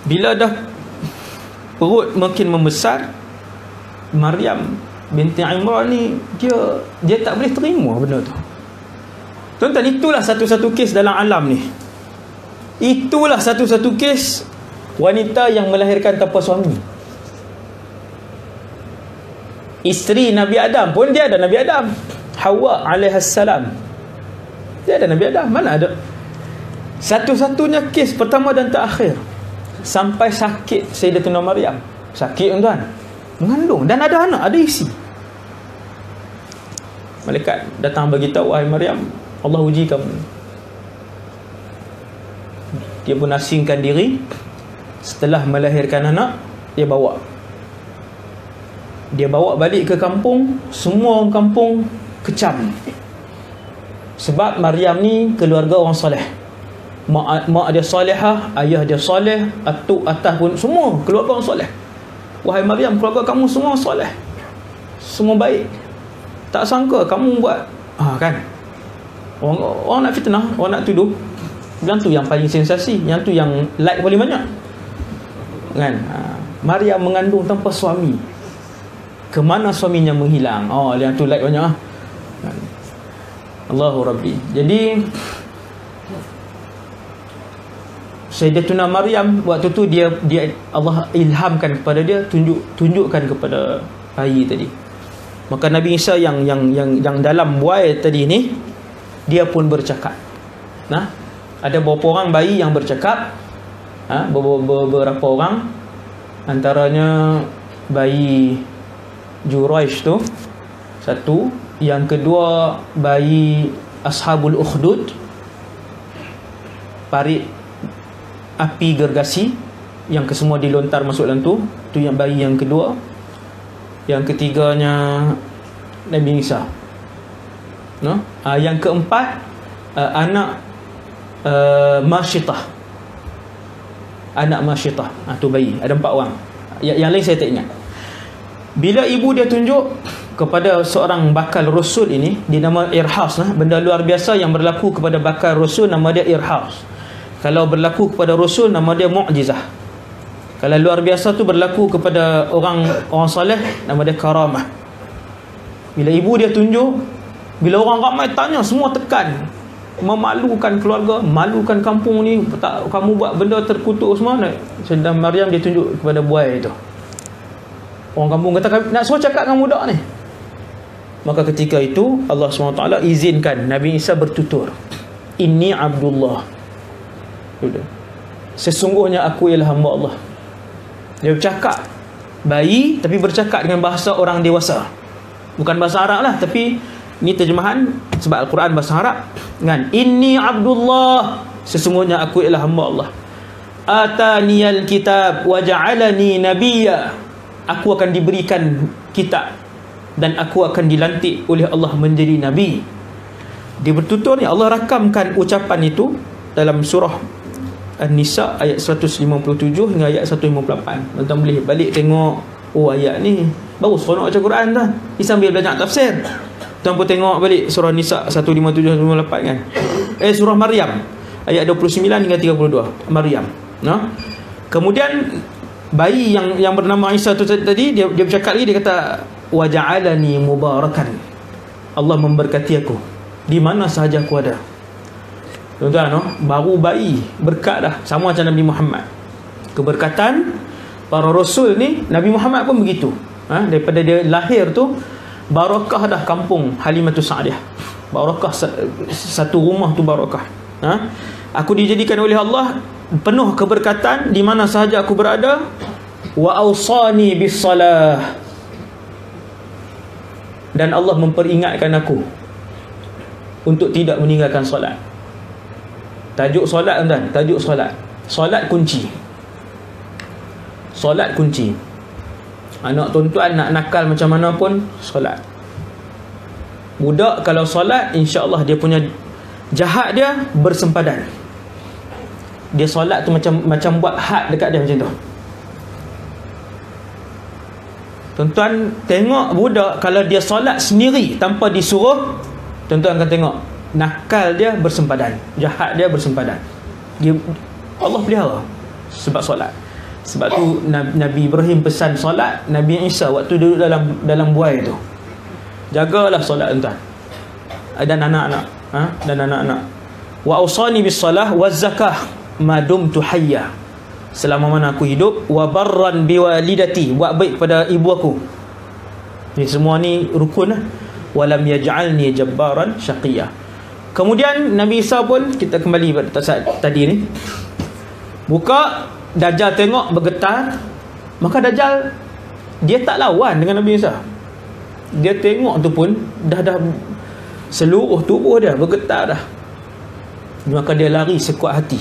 bila dah perut makin membesar, Maryam binti Imran ni dia tak boleh terima benda tu. Tuan-tuan, itulah satu-satu kes dalam alam ni. Itulah satu-satu kes wanita yang melahirkan tanpa suami. Isteri Nabi Adam pun dia ada Nabi Adam, Hawa alaihassalam. Dia ada Nabi Adam. Mana ada satu-satunya kes pertama dan terakhir sampai sakit Sayyidatuna Maryam. Sakit tuan-tuan, mengandung dan ada anak, ada isi. Malaikat datang beritahu, wahai Maryam, Allah uji kamu. Dia pun asingkan diri. Setelah melahirkan anak, dia bawa balik ke kampung. Semua orang kampung kecam, sebab Maryam ni keluarga orang soleh. Mak dia solehah, ayah dia soleh, atuk atas pun semua keluarga orang soleh. Wahai Maryam, keluarga kamu semua soleh, semua baik. Tak sangka kamu buat kan. Orang nak fitnah, orang nak tuduh. Yang tu yang paling sensasi, yang tu yang like paling banyak kan. Maryam mengandung tanpa suami, kemana suaminya menghilang, yang tu like banyak kan? Allahu Rabbi. Jadi Sayyidatuna Maryam waktu tu dia Allah ilhamkan kepada dia, tunjukkan kepada bayi tadi. Maka Nabi Isa yang dalam buai tadi ni, dia pun bercakap. Ada beberapa orang bayi yang bercakap, beberapa orang, antaranya bayi Juraish tu satu, yang kedua bayi Ashabul Ukhdud, parit api gergasi yang kesemua dilontar masuk dalam tu yang bayi yang kedua. Yang ketiganya Nabi Isa. Yang keempat anak Masyitah. Anak Masyitah. Tu bayi. Ada 4 orang. Yang lain saya tak ingat. Bila ibu dia tunjuk kepada seorang bakal Rasul ini, dia nama Irhas. Benda luar biasa yang berlaku kepada bakal Rasul, nama dia Irhas. Kalau berlaku kepada Rasul, nama dia Mu'jizah. Kalau luar biasa tu berlaku kepada orang soleh, nama dia Karamah. Bila ibu dia tunjuk, bila orang ramai tanya, semua tekan, memalukan keluarga, malukan kampung ni, tak, kamu buat benda terkutuk semua. Sedang Maryam dia tunjuk kepada buai itu. Orang kampung kata, nak suruh cakap dengan budak ni. Maka ketika itu Allah SWT izinkan Nabi Isa bertutur, Inni Abdullah. Sesungguhnya aku ialah hamba Allah. Dia bercakap bayi, tapi bercakap dengan bahasa orang dewasa, bukan bahasa Arab lah, tapi ini terjemahan sebab Al-Quran bahasa Arab kan. Inni Abdullah, sesungguhnya aku ialah hamba Allah. Ataniyal kitab wa ja'alani nabiyya, aku akan diberikan kitab dan aku akan dilantik oleh Allah menjadi nabi. Dia bertutur ni, Allah rakamkan ucapan itu dalam surah An-Nisa ayat 157 hingga ayat 158. Tuan boleh balik tengok, ayat ni baru seronok baca Quran dah. Ni sambil belajar tafsir. Tuan pun tengok balik surah Nisa 157 158 kan. Surah Maryam ayat 29 hingga 32. Maryam. Kemudian bayi yang bernama Isa tu tadi, dia bercakap lagi, dia kata, wa ja'alani mubarakan. Allah memberkati aku di mana sahaja aku ada. Tuan-tuan, baru bayi berkat dah, sama macam Nabi Muhammad. Keberkatan para rasul ni, Nabi Muhammad pun begitu. Daripada dia lahir tu, barakah dah kampung Halimatus Sa'diyah. Barakah, satu rumah tu barakah. Aku dijadikan oleh Allah penuh keberkatan di mana sahaja aku berada. Wa awsani bis salah. Dan Allah memperingatkan aku untuk tidak meninggalkan solat. Tajuk solat, tuan, tajuk solat. Solat kunci. Solat kunci. Anak tuan-tuan nak nakal macam mana pun, solat. Budak kalau solat, insya-Allah dia punya jahat dia bersempadan. Dia solat tu macam buat had dekat dia macam tu. Tuan-tuan tengok budak kalau dia solat sendiri tanpa disuruh, tuan-tuan akan tengok nakal dia bersempadan, jahat dia bersempadan. Allah pelihara sebab solat. Sebab tu Nabi Ibrahim pesan solat Nabi Isa waktu duduk dalam buai tu. Jagalah solat, tuan-tuan. Dan anak-anak, dan anak-anak. Wa ausani bis salah waz zakah ma dumtu hayya. Selama mana aku hidup, wa barran biwalidati, buat baik kepada ibu aku. Ini semua ni rukun lah. Walam yaj'alni jabbaran syaqiyya. Kemudian Nabi Isa pun, kita kembali pada saat tadi ni, buka, Dajjal tengok bergetar. Maka Dajjal dia tak lawan dengan Nabi Isa. Dia tengok tu pun dah seluruh tubuh dia bergetar dah. Maka dia lari sekuat hati.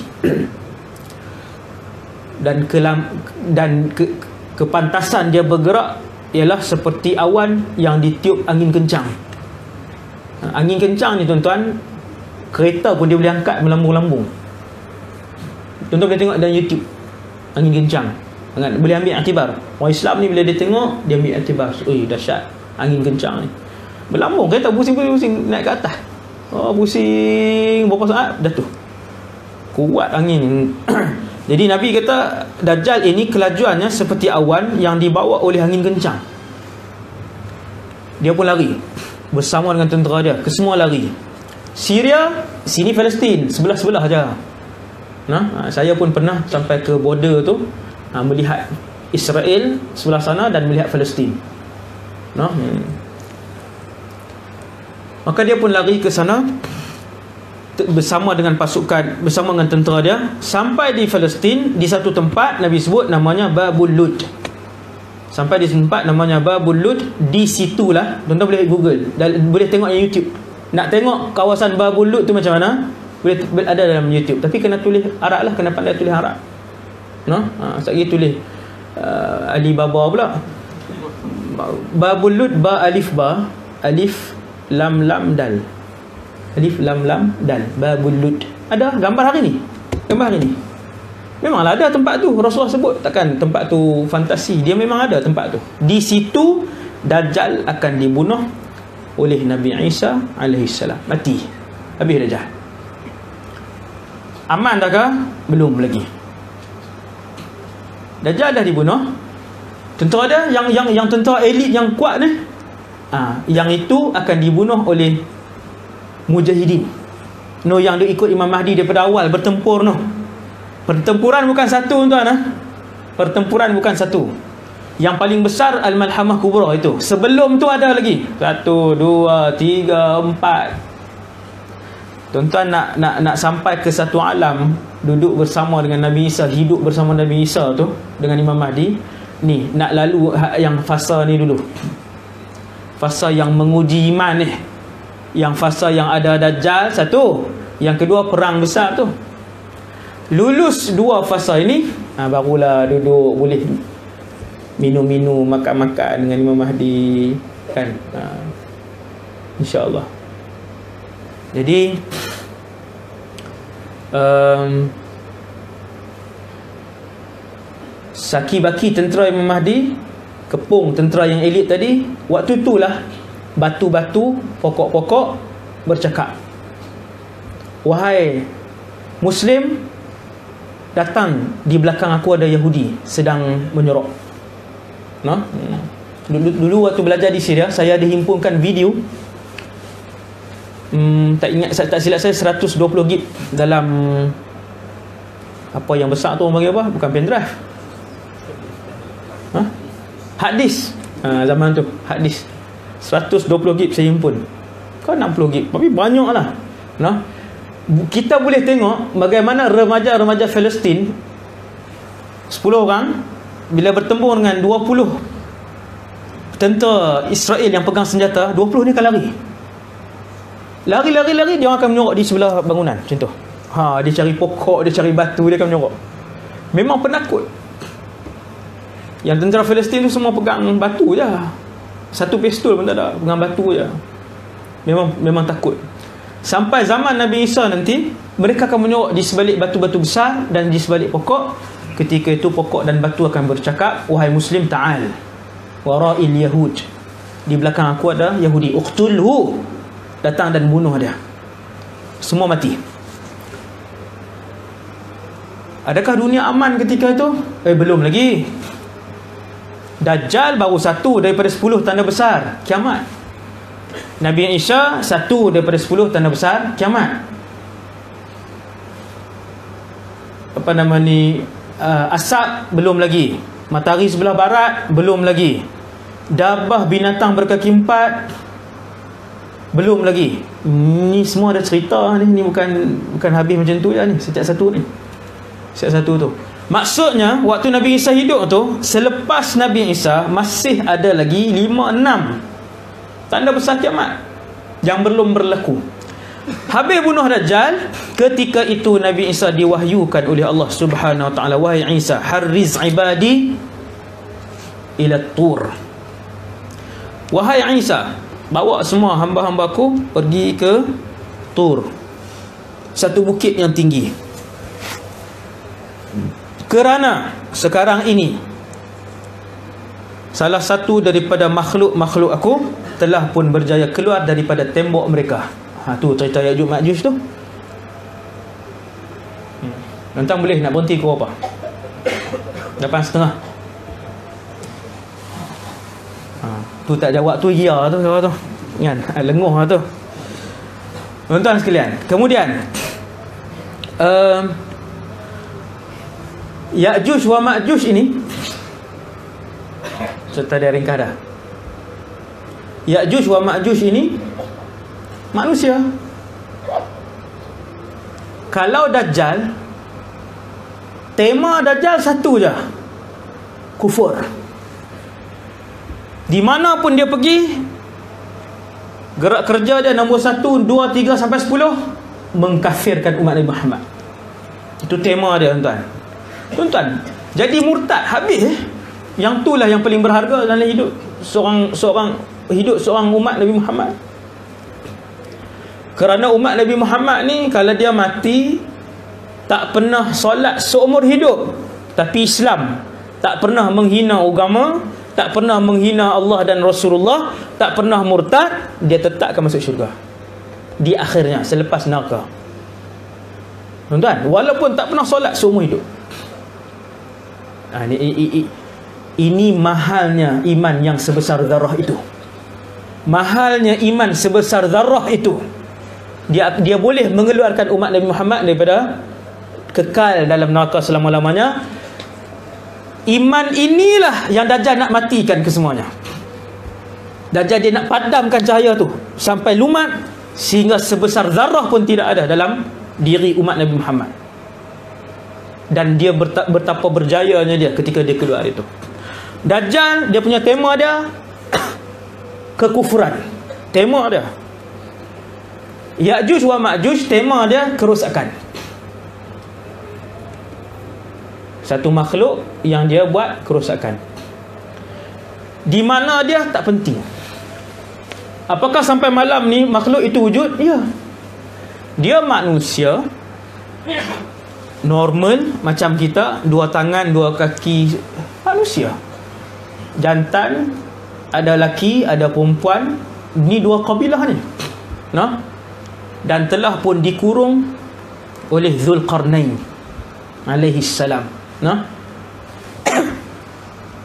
Dan kepantasan dia bergerak ialah seperti awan yang ditiup angin kencang. Angin kencang ni, tuan-tuan, kereta pun dia boleh angkat melambung-lambung. Tuan-tuan boleh tengok dalam YouTube angin kencang, boleh ambil iktibar. Orang Islam ni bila dia tengok, dia ambil iktibar. Dahsyat angin kencang ni, berlambung, kereta pusing-pusing naik ke atas. Pusing berapa saat jatuh. Kuat angin. Jadi Nabi kata Dajjal ini kelajuannya seperti awan yang dibawa oleh angin kencang. Dia pun lari bersama dengan tentera dia, kesemua lari. Syria, sini Palestin, sebelah-sebelah aja. Saya pun pernah sampai ke border tu, melihat Israel sebelah sana dan melihat Palestin. Maka dia pun lari ke sana bersama dengan pasukan, bersama dengan tentera dia, sampai di Palestin, di satu tempat Nabi sebut namanya Babul Lud. Sampai di tempat namanya Babul Lud. Di situlah, tuan-tuan boleh Google, boleh tengok di YouTube. Nak tengok kawasan Babul Lud tu macam mana, boleh ada dalam YouTube. Tapi kena tulis Arab lah, kena pandai tulis Arab. Sekali tulis Alibaba pula. Babul Lud, ba alif ba, alif lam lam dal, alif lam lam dal, Babul Lud. Ada gambar hari ni. Gambar hari ni. Memanglah ada tempat tu. Rasulullah sebut, takkan tempat tu fantasi. Dia memang ada tempat tu. Di situ Dajjal akan dibunuh oleh Nabi Isa alaihissalam. Mati. Habis Dajjal. Aman dah ke? Belum lagi. Dajjal dah dibunuh. Tentera dia yang tentera elit yang kuat ni, yang itu akan dibunuh oleh mujahidin. Yang dia ikut Imam Mahdi daripada awal bertempur . Pertempuran bukan satu, tuan. Pertempuran bukan satu. Yang paling besar Al-Malhamah Kubra itu. Sebelum tu ada lagi 1, 2, 3, 4. Tuan-tuan nak sampai ke satu alam, duduk bersama dengan Nabi Isa, hidup bersama Nabi Isa tu dengan Imam Mahdi ni, nak lalu yang fasa ni dulu. Fasa yang menguji iman ni. Yang fasa yang ada Dajjal satu, yang kedua perang besar tu. Lulus dua fasa ini, barulah duduk boleh minum-minum, makan-makan dengan Imam Mahdi, kan. InsyaAllah. Jadi saki-baki tentera Imam Mahdi, kepung tentera yang elit tadi, waktu itulah batu-batu, pokok-pokok bercakap, wahai Muslim, datang, di belakang aku ada Yahudi sedang menyorok. Dulu waktu belajar di Syria, saya dihimpunkan video, tak silap saya 120 gig dalam apa yang besar tu orang panggil apa? Bukan pendrive. Hard disk. Zaman tu hard disk 120 gig saya himpun. Kau 60 gig, tapi banyak lah. Kita boleh tengok bagaimana remaja-remaja Palestin 10 orang bila bertempur dengan 20 tentera Israel yang pegang senjata, 20 ni akan lari. Lari, dia akan menyorok di sebelah bangunan macam tu. Dia cari pokok, dia cari batu, dia akan menyorok. Memang penakut. Yang tentera Palestin tu semua pegang batu je. Satu pistol pun tak ada, pegang batu je. Memang takut. Sampai zaman Nabi Isa nanti, mereka akan menyorok di sebalik batu-batu besar dan di sebalik pokok. Ketika itu pokok dan batu akan bercakap, wahai Muslim, ta'al wara'il Yahud, di belakang aku ada Yahudi, uqtulhu, datang dan bunuh dia. Semua mati. Adakah dunia aman ketika itu? Belum lagi. Dajjal baru satu daripada 10 tanda besar kiamat. Nabi Isa satu daripada 10 tanda besar kiamat. Apa nama ni, asap belum lagi. Matahari sebelah barat belum lagi. Dabah binatang berkaki 4 belum lagi. Ni semua ada cerita ni. Ni bukan habis macam tu ya ni. Setiap satu tu. Maksudnya waktu Nabi Isa hidup tu, selepas Nabi Isa masih ada lagi 5-6 tanda besar kiamat yang belum berlaku. Habis bunuh Dajjal, ketika itu Nabi Isa diwahyukan oleh Allah Subhanahu wa taala, wahai Isa, harriz ibadi ila tur. Wahai Isa, bawa semua hamba-hambaku pergi ke Tur, satu bukit yang tinggi. Kerana sekarang ini salah satu daripada makhluk-makhluk aku telah pun berjaya keluar daripada tembok mereka. Tu cerita Ya'juj Ma'juj tu. Tuan-tuan boleh nak berhenti ke apa? 8:30. Tu tak jawab tu ya tu kan, lenguh tu. Tuan-tuan sekalian, kemudian Ya'juj wa Ma'juj ini, cerita dia ringkas dah. Ya'juj wa Ma'juj ini manusia. Kalau Dajjal, tema Dajjal satu je, kufur. Di mana pun dia pergi, gerak kerja dia nombor 1, 2, 3 sampai 10, mengkafirkan umat Nabi Muhammad. Itu tema dia, tuan-tuan. Jadi murtad habis. Yang itulah yang paling berharga dalam hidup seorang umat Nabi Muhammad. Kerana umat Nabi Muhammad ni, kalau dia mati tak pernah solat seumur hidup, tapi Islam, tak pernah menghina agama, tak pernah menghina Allah dan Rasulullah, tak pernah murtad, dia tetap akan masuk syurga di akhirnya selepas neraka. Tuan-tuan, walaupun tak pernah solat seumur hidup. Ini mahalnya iman yang sebesar zarah itu. Mahalnya iman sebesar zarah itu. Dia boleh mengeluarkan umat Nabi Muhammad daripada kekal dalam neraka selama-lamanya. Iman inilah yang Dajjal nak matikan kesemuanya. Dajjal dia nak padamkan cahaya tu sampai lumat, sehingga sebesar zarah pun tidak ada dalam diri umat Nabi Muhammad. Dan dia betapa berjayanya dia ketika dia keluar itu. Dajjal, dia punya tema dia kekufuran. Tema dia. Ya'juj wa Ma'juj, tema dia kerosakan. Satu makhluk yang dia buat kerosakan. Di mana dia tak penting. Apakah sampai malam ni makhluk itu wujud? Ya. Dia manusia normal macam kita, 2 tangan, 2 kaki, manusia. Jantan, ada laki, ada perempuan. Ni 2 kabilah ni. Dan telah pun dikurung oleh Zulqarnain alaihi salam.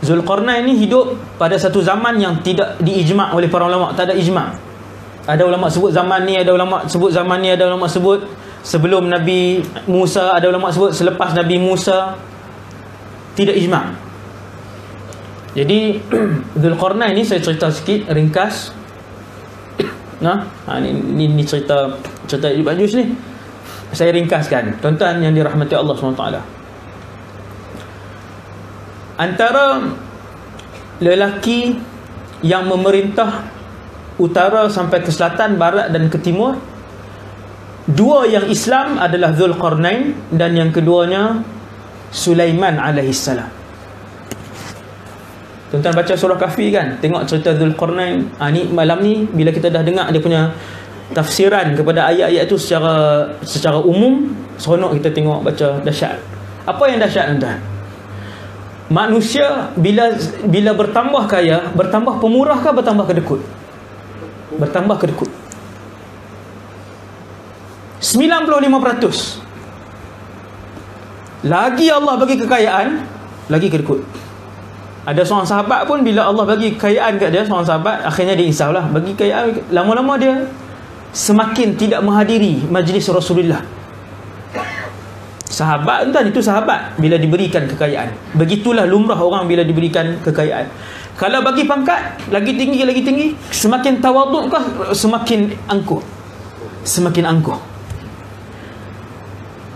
Zulqarnain ni hidup pada satu zaman yang tidak diijma' oleh para ulama, tak ada ijma'. Ada ulama sebut zaman ni, ada ulama sebut zaman ni, ada ulama sebut sebelum Nabi Musa, ada ulama sebut selepas Nabi Musa. Tidak ijma'. Jadi Zulqarnain ni saya cerita sikit ringkas. Ni cerita Ibn Majus ni. Saya ringkaskan. Tuan-tuan yang dirahmati Allah SWT. Antara lelaki yang memerintah utara sampai ke selatan, barat dan ke timur, dua yang Islam adalah Zulqarnain dan yang keduanya Sulaiman alaihissalam. Tuan-tuan baca surah Kahfi kan, tengok cerita Zulqarnain. Ni malam ni bila kita dah dengar dia punya tafsiran kepada ayat-ayat itu secara umum, seronok kita tengok baca. Dahsyat. Apa yang dahsyat tuan-tuan? Manusia bila bertambah kaya, bertambah pemurah ke bertambah kedekut? Bertambah kedekut. 95%. Lagi Allah bagi kekayaan, lagi kedekut. Ada seorang sahabat pun bila Allah bagi kekayaan kat dia, seorang sahabat, akhirnya dia insaflah. Bagi kekayaan, lama-lama dia semakin tidak menghadiri majlis Rasulullah. Sahabat tuan, itu sahabat bila diberikan kekayaan. Begitulah lumrah orang bila diberikan kekayaan. Kalau bagi pangkat lagi tinggi, semakin tawaduk kah, semakin angkuh. Semakin angkuh.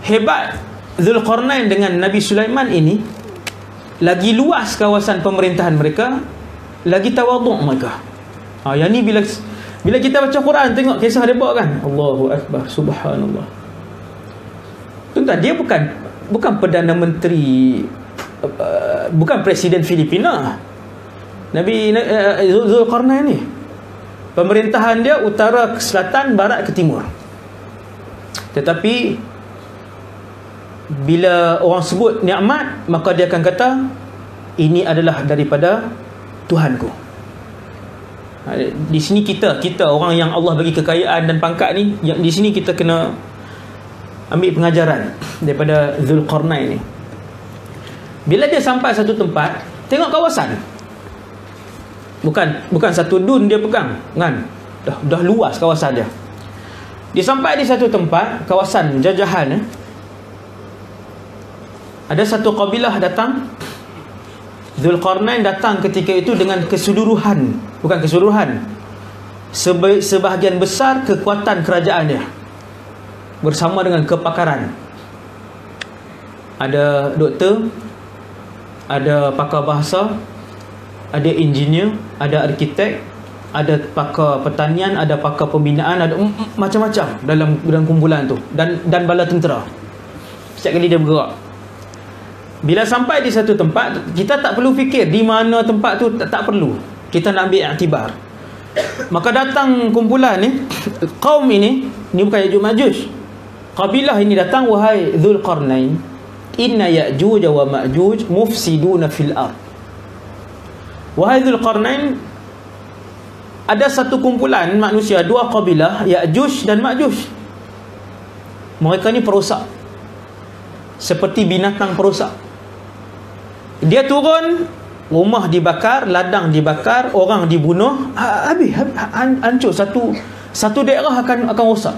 Hebat Zulqarnain dengan Nabi Sulaiman ini, lagi luas kawasan pemerintahan mereka, lagi tawaduk mereka. Yang ni bila kita baca Quran, tengok kisah dia buat kan, Allahu Akbar, subhanallah. Tuan-tuan, dia bukan Perdana Menteri, bukan Presiden Filipina. Nabi Zulqarnain ni, pemerintahan dia utara ke selatan, barat ke timur. Tetapi bila orang sebut nikmat, maka dia akan kata ini adalah daripada Tuhanku. Di sini kita orang yang Allah bagi kekayaan dan pangkat ni, di sini kita kena ambil pengajaran daripada Zulqarnain ni. Bila dia sampai satu tempat, tengok kawasan. Bukan satu dun dia pegang kan. Dah luas kawasan dia. Dia sampai di satu tempat, kawasan jajahan. Ada satu kabilah datang. Zulqarnain datang ketika itu dengan keseluruhan, bukan keseluruhan, sebahagian besar kekuatan kerajaan dia, bersama dengan kepakaran. Ada doktor, ada pakar bahasa, ada engineer, ada arkitek, ada pakar pertanian, ada pakar pembinaan, ada macam-macam dalam kumpulan tu, dan bala tentera. Setiap kali dia bergerak. Bila sampai di satu tempat, kita tak perlu fikir di mana tempat tu, tak perlu. Kita nak ambil iktibar. Maka datang kumpulan ni, kaum ini bukan Ya'juj Ma'juj. Kabilah ini datang, wahai Zulqarnain, inna Ya'juj wa Ma'juj mufsiduna fil ard. Wahai Zulqarnain, ada satu kumpulan manusia, dua kabilah, Ya'juj dan Ma'juj. Mereka ni perosak, seperti binatang perosak. Dia turun, rumah dibakar, ladang dibakar, orang dibunuh, habis hancur, satu daerah akan rosak.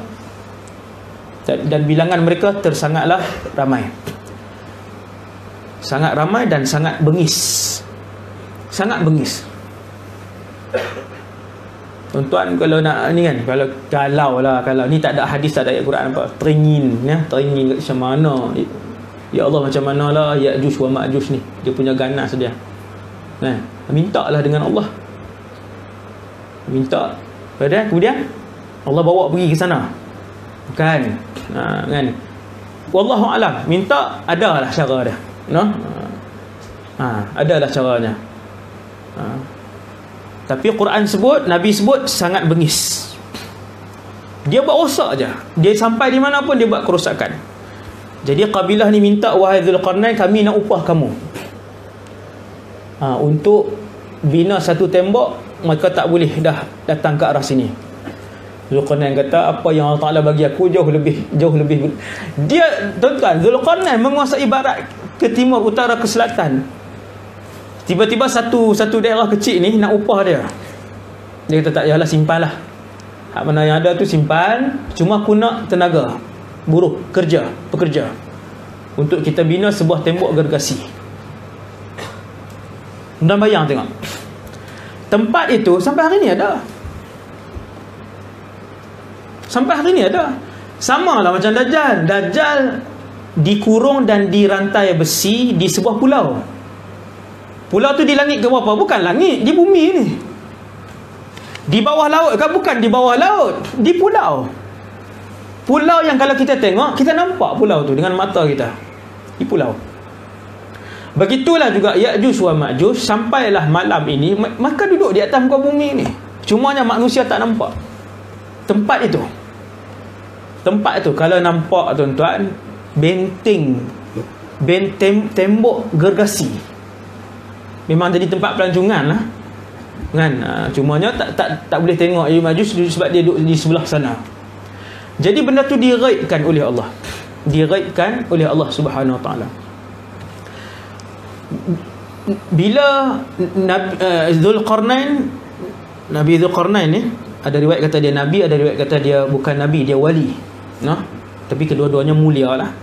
Dan bilangan mereka tersangatlah ramai. Sangat ramai dan sangat bengis. Sangat bengis. Tuan-tuan, kalau nak ni kan, kalau ni tak ada hadis, tak ada ayat Quran apa, teringin kat macam mana, ya Allah, macam manalah Ya'juj wa Ma'juj ni, dia punya ganas dia. Mintalah dengan Allah. Minta. Kemudian Allah bawa pergi ke sana. Kan? Kan? Wallahu alam. Minta, adalah cara dia. Adalah caranya. Tapi Quran sebut, Nabi sebut sangat bengis. Dia buat rosak je. Dia sampai di mana pun dia buat kerosakan. Jadi kabilah ni minta, wahai Zulqarnain, kami nak upah kamu. Untuk bina satu tembok, maka tak boleh dah datang ke arah sini. Zulqarnain kata, apa yang Allah Ta'ala bagi aku jauh lebih. Dia, tuan-tuan, Zulqarnain menguasai barat ke timur, utara ke selatan. Tiba-tiba satu daerah kecil ni nak upah dia. Dia kata tak payahlah, simpan lah. Hak mana yang ada tu simpan, cuma aku nak tenaga buruh, pekerja untuk kita bina sebuah tembok gergasi. Dan bayang tengok, tempat itu sampai hari ni ada. Sama lah macam Dajjal dikurung dan dirantai besi di sebuah pulau. Pulau tu di langit ke berapa? Bukan langit, di bumi ni. Di bawah laut kan? Bukan di bawah laut, di pulau. Pulau yang kalau kita tengok, kita nampak pulau tu dengan mata kita. Di pulau. Begitulah juga Ya'juj wa Ma'juj. Sampailah malam ini, maka duduk di atas muka bumi ni. Cumanya manusia tak nampak tempat itu. Kalau nampak tuan-tuan, tembok gergasi. Memang jadi tempat pelancongan lah kan. Cumanya tak boleh tengok Ya'juj sebab dia duduk di sebelah sana. Jadi benda tu diraibkan oleh Allah. Subhanahu wa ta'ala. Bila Nabi Zulqarnain ni, ada riwayat kata dia nabi, ada riwayat kata dia bukan nabi, dia wali. Tapi kedua-duanya mulia lah.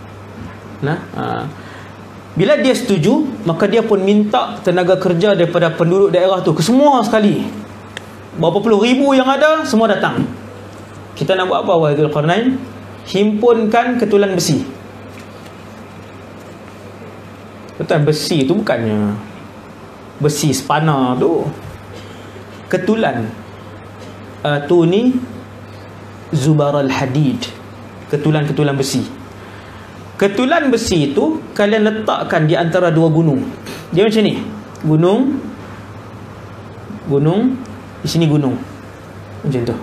Bila dia setuju, maka dia pun minta tenaga kerja daripada penduduk daerah tu, ke semua sekali. Berapa puluh ribu yang ada, semua datang. Kita nak buat apa wahai Zulqarnain? Himpunkan ketulan besi. Ketulan besi tu bukannya besi spana tu. Ketulan tu ni zubaral hadid. Ketulan besi. Ketulan besi itu kalian letakkan di antara dua gunung. Dia macam ni. Gunung, di sini gunung. Macam tu.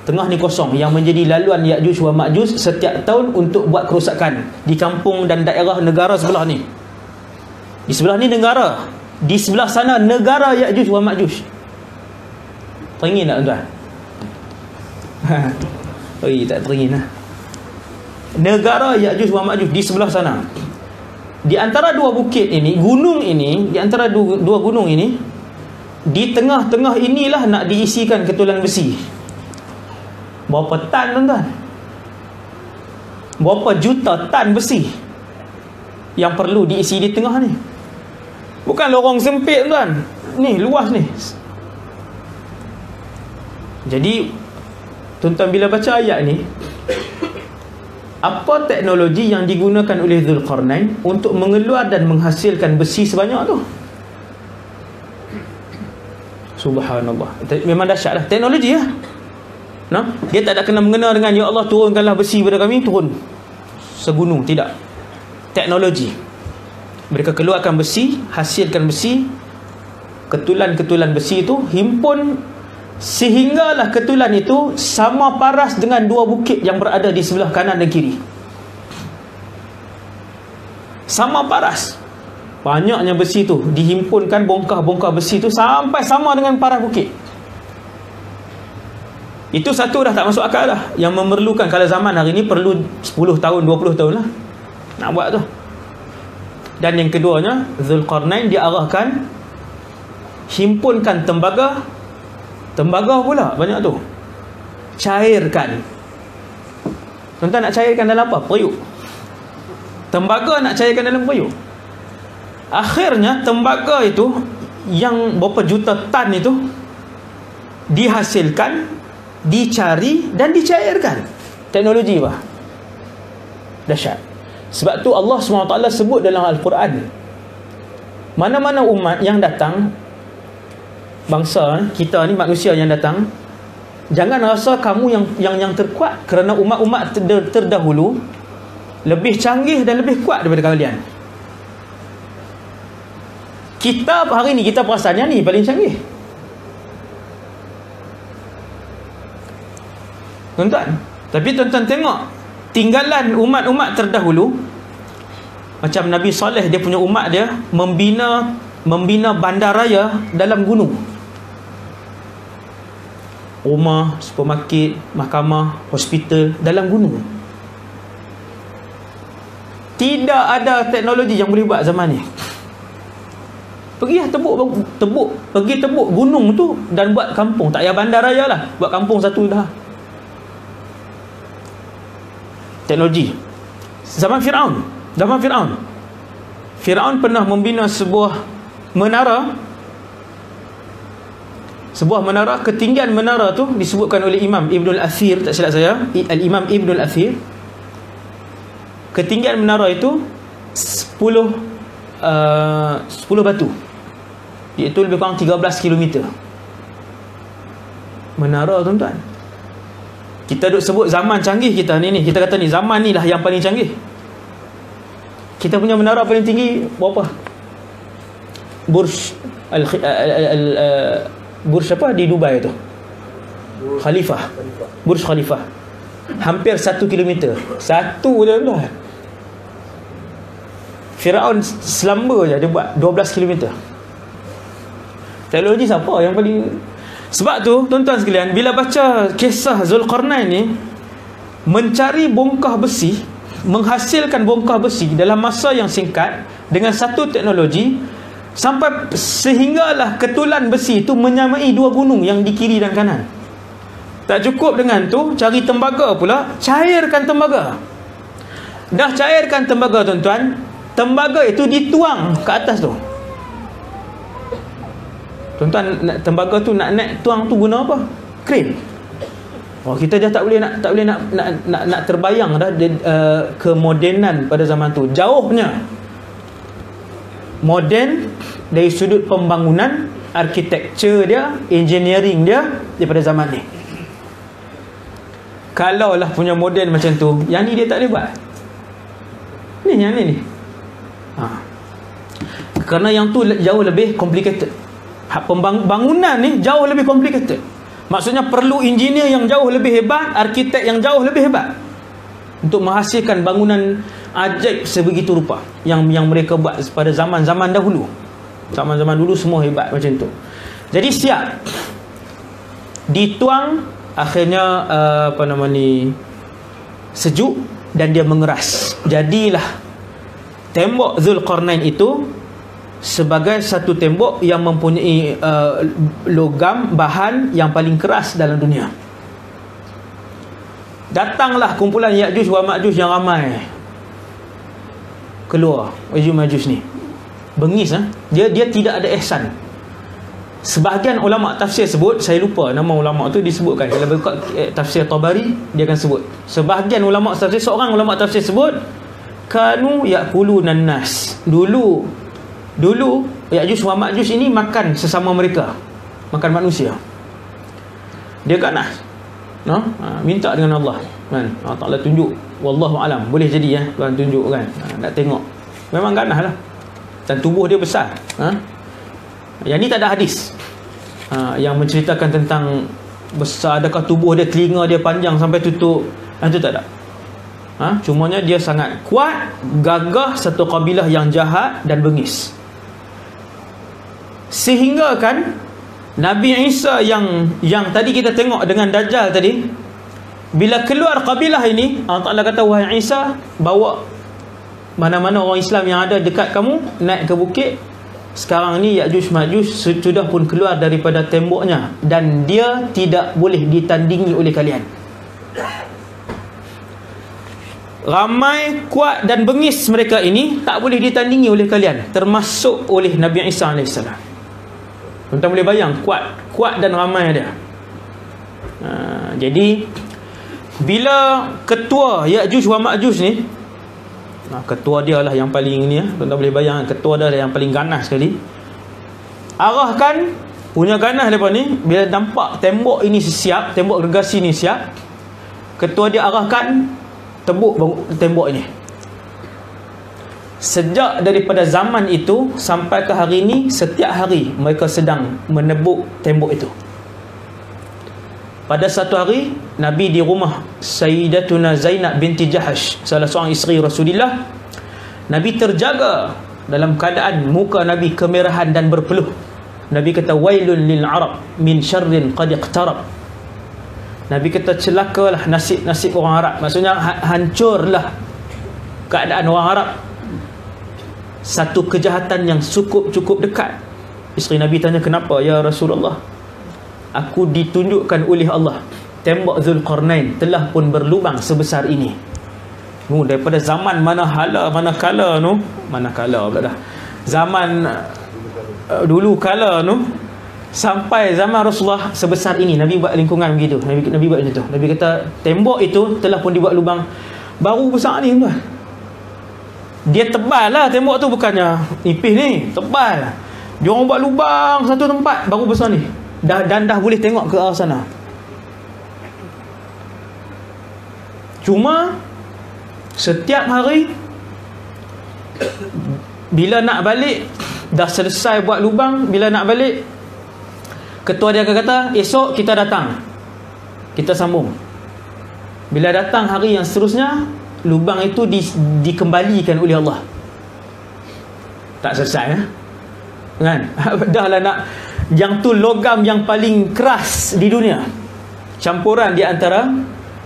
Tengah ni kosong, yang menjadi laluan Ya'juj wa Ma'juj setiap tahun untuk buat kerosakan di kampung dan daerah negara sebelah ni. Di sebelah ni negara, di sebelah sana negara Ya'juj wa Ma'juj. Teringin tak tuan-tuan? Tak teringin lah. Negara Ya'juj wa Ma'juj di sebelah sana. Di antara dua bukit ini, gunung ini, di antara dua gunung ini, di tengah-tengah inilah nak diisikan ketulan besi. Berapa tan tuan-tuan? Berapa juta tan besi yang perlu diisi di tengah ni? Bukan lorong sempit tuan. Ni luas ni. Jadi tuan-tuan bila baca ayat ni, apa teknologi yang digunakan oleh Zulqarnain untuk mengeluar dan menghasilkan besi sebanyak tu? Subhanallah. Memang dahsyat lah teknologi lah. Dia tak ada kena mengena dengan ya Allah turunkanlah besi pada kami, turun segunung. Tidak. Teknologi. Mereka keluarkan besi, hasilkan besi, ketulan-ketulan besi itu, himpun sehinggalah ketulan itu sama paras dengan dua bukit yang berada di sebelah kanan dan kiri. Sama paras. Banyaknya besi itu dihimpunkan, bongkah-bongkah besi itu sampai sama dengan paras bukit. Itu satu dah tak masuk akal dah. Yang memerlukan, kalau zaman hari ni perlu 10 tahun, 20 tahun lah nak buat tu. Dan yang keduanya, Zulqarnain diarahkan himpunkan tembaga pula banyak tu. Cairkan. Tuan-tuan nak cairkan dalam apa? Periuk. Tembaga nak cairkan dalam periuk. Akhirnya tembaga itu yang berapa juta tan itu dihasilkan, dicari dan dicairkan. Teknologi apa? Dahsyat. Sebab tu Allah SWT sebut dalam Al-Quran, mana-mana umat yang datang, bangsa kita ni, manusia yang datang, jangan rasa kamu yang terkuat, kerana umat-umat terdahulu lebih canggih dan lebih kuat daripada kalian. Kita hari ni kita perasan yang ni paling canggih. Tuan-tuan, tapi tuan-tuan tengok tinggalan umat-umat terdahulu. Macam Nabi Saleh, dia punya umat dia membina bandaraya dalam gunung. Rumah, supermarket, mahkamah, hospital dalam gunung. Tidak ada teknologi yang boleh buat zaman ni. Pergi tebuk gunung tu dan buat kampung. Tak payah bandar raya lah, buat kampung satu dah. Teknologi. Zaman Firaun pernah membina sebuah menara. Ketinggian menara tu disebutkan oleh Imam Ibnul Athir, tak silap saya, Al-Imam Ibnul Athir. Ketinggian menara itu 10 batu, iaitu lebih kurang 13 km. Menara, tuan-tuan. Kita duk sebut zaman canggih kita ni, kita kata ni zaman ni lah yang paling canggih. Kita punya menara paling tinggi berapa? Burj apa di Dubai tu? Burj Khalifah. Hampir 1 km. Satu je lah. Firaun selamba je dia buat 12 km. Teknologi siapa yang paling? Sebab tu tuan-tuan sekalian, bila baca kisah Zulkarnain ni, mencari bongkah besi, menghasilkan bongkah besi dalam masa yang singkat dengan satu teknologi, sampai sehinggalah ketulan besi itu menyamai 2 gunung yang di kiri dan kanan. Tak cukup dengan tu, cari tembaga pula, cairkan tembaga. Dah cairkan tembaga, tuan-tuan, tembaga itu dituang ke atas tu. Tuan-tuan, tembaga tu nak naik tuang tu guna apa? Kren. Oh, kita dah tak boleh nak terbayang dah kemodenan pada zaman tu. Jauhnya moden dari sudut pembangunan, arkitektur dia, engineering dia daripada zaman ni. Kalau lah punya moden macam tu, yang ni dia tak boleh buat. Yang ni. Kerana yang tu jauh lebih complicated. Bangunan ni jauh lebih complicated. Maksudnya perlu engineer yang jauh lebih hebat, arkitek yang jauh lebih hebat untuk menghasilkan bangunan ajaib sebegitu rupa yang mereka buat pada zaman-zaman dahulu. Zaman-zaman dulu semua hebat macam tu. Jadi siap dituang, akhirnya sejuk dan dia mengeras. Jadilah tembok Zulkarnain itu sebagai satu tembok yang mempunyai logam, bahan yang paling keras dalam dunia. Datanglah kumpulan Ya'juj wa Ma'juj yang ramai keluar. Ya'juj Ma'juj ni bengis, dia tidak ada ihsan. Sebahagian ulama tafsir sebut, saya lupa nama ulama tu disebutkan, kalau buka tafsir Tabari dia akan sebut. Sebahagian ulama tafsir, seorang ulama tafsir sebut, kanu ya'kulunan nas. Dulu Ya'juj wa Ma'juj ini makan sesama mereka, makan manusia. Dia ganas, minta dengan Allah kan, Allah Ta'ala tunjuk, wallahu alam, boleh jadi Tuhan tunjuk kan, nak tengok. Memang ganas lah, dan tubuh dia besar. Yang ni tak ada hadis yang menceritakan tentang besar, adakah tubuh dia, telinga dia panjang sampai tutup, itu tak ada. Cumanya dia sangat kuat, gagah, satu kabilah yang jahat dan bengis. Sehingga kan Nabi Isa yang tadi kita tengok dengan Dajjal tadi, bila keluar kabilah ini, Allah Ta'ala kata, wahai Isa, bawa mana-mana orang Islam yang ada dekat kamu, naik ke bukit. Sekarang ni Ya'juj Ma'juj sudah pun keluar daripada temboknya, dan dia tidak boleh ditandingi oleh kalian. Ramai, kuat dan bengis mereka ini, tak boleh ditandingi oleh kalian, termasuk oleh Nabi Isa AS. Tuan-tuan boleh bayang kuat dan ramai dia. Jadi bila ketua Ya'juj wa Ma'juj ni, ketua dia lah yang paling ni, tuan-tuan boleh bayang, ketua dia lah yang paling ganas sekali. Arahkan punya ganas depa ni, bila nampak tembok ini siap, tembok gergasi ni siap, ketua dia arahkan tebuk tembok ini. Sejak daripada zaman itu sampai ke hari ini, setiap hari mereka sedang menebuk tembok itu. Pada satu hari, Nabi di rumah Sayyidatuna Zainab binti Jahash, salah seorang isteri Rasulullah. Nabi terjaga dalam keadaan muka Nabi kemerahan dan berpeluh. Nabi kata, wailun lil Arab min syarrin qad iqtarab. Nabi kata, celakalah nasib orang Arab. Maksudnya hancurlah keadaan orang Arab. Satu kejahatan yang cukup dekat Isteri Nabi tanya, kenapa ya Rasulullah? Aku ditunjukkan oleh Allah, tembok Zulqarnain telah pun berlubang sebesar ini. Daripada zaman manakala pula dah. Zaman dulu kala sampai zaman Rasulullah sebesar ini. Nabi buat lingkungan begitu. Nabi buat macam tu. Nabi kata tembok itu telah pun dibuat lubang baru besar ni tuan. Dia tebal lah tembok tu, bukannya nipis ni, tebal. Dia orang buat lubang satu tempat baru besar ni. Dah boleh tengok ke arah sana. Cuma setiap hari bila nak balik, dah selesai buat lubang, bila nak balik, ketua dia akan kata, esok kita datang, kita sambung. Bila datang hari yang seterusnya, lubang itu dikembalikan oleh Allah. Tak selesai kan? Dah lah nak, yang tu logam yang paling keras di dunia, campuran di antara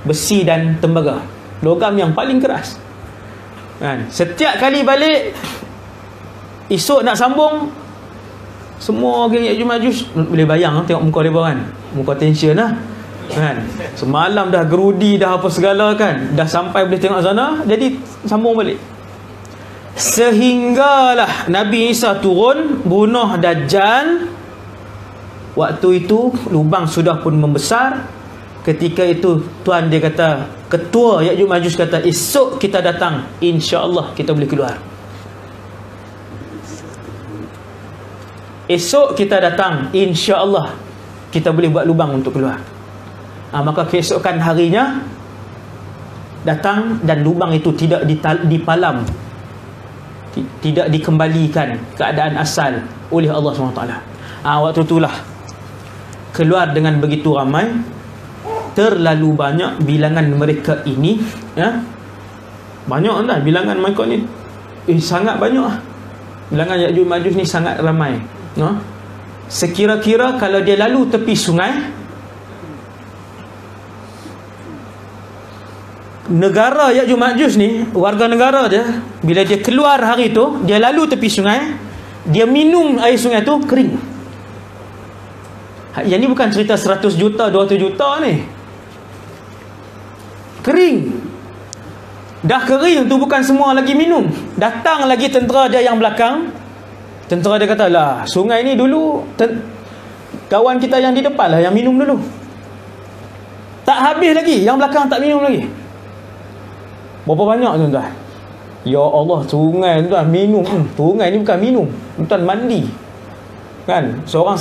besi dan tembaga, logam yang paling keras kan? Setiap kali balik, esok nak sambung, semua geng Ya'juj Ma'juj, boleh bayang tengok muka mereka kan, muka tension lah kan. Semalam dah gerudi dah apa segala kan, dah sampai boleh tengok sana, jadi sambung balik. Sehinggalah Nabi Isa turun bunuh Dajjal. Waktu itu lubang sudah pun membesar. Ketika itu tuan dia kata, ketua Ya'juj Ma'juj kata, esok kita datang, insya-Allah kita boleh keluar. Esok kita datang, insya-Allah kita boleh buat lubang untuk keluar. Maka keesokan harinya datang, dan lubang itu tidak dipalam, tidak dikembalikan keadaan asal oleh Allah SWT. Waktu itulah keluar dengan begitu ramai, terlalu banyak bilangan mereka ini ya. Banyak lah bilangan mereka ni, sangat banyak lah. Bilangan Ya'juj Ma'juj ni sangat ramai no? Sekira-kira kalau dia lalu tepi sungai, negara Ya'juj Ma'juj ni, warga negara dia, bila dia keluar hari tu, dia lalu tepi sungai, dia minum air sungai tu, kering. Yang ni bukan cerita 100 juta 200 juta ni, kering. Dah kering tu, bukan semua lagi minum. Datang lagi tentera dia yang belakang. Tentera dia kata, lah sungai ni dulu kawan kita yang di depan lah yang minum dulu. Tak habis lagi, yang belakang tak minum lagi. Berapa banyak tuan-tuan? Ya Allah, sungai tuan minum. Sungai ni bukan minum, tuan mandi kan. Seorang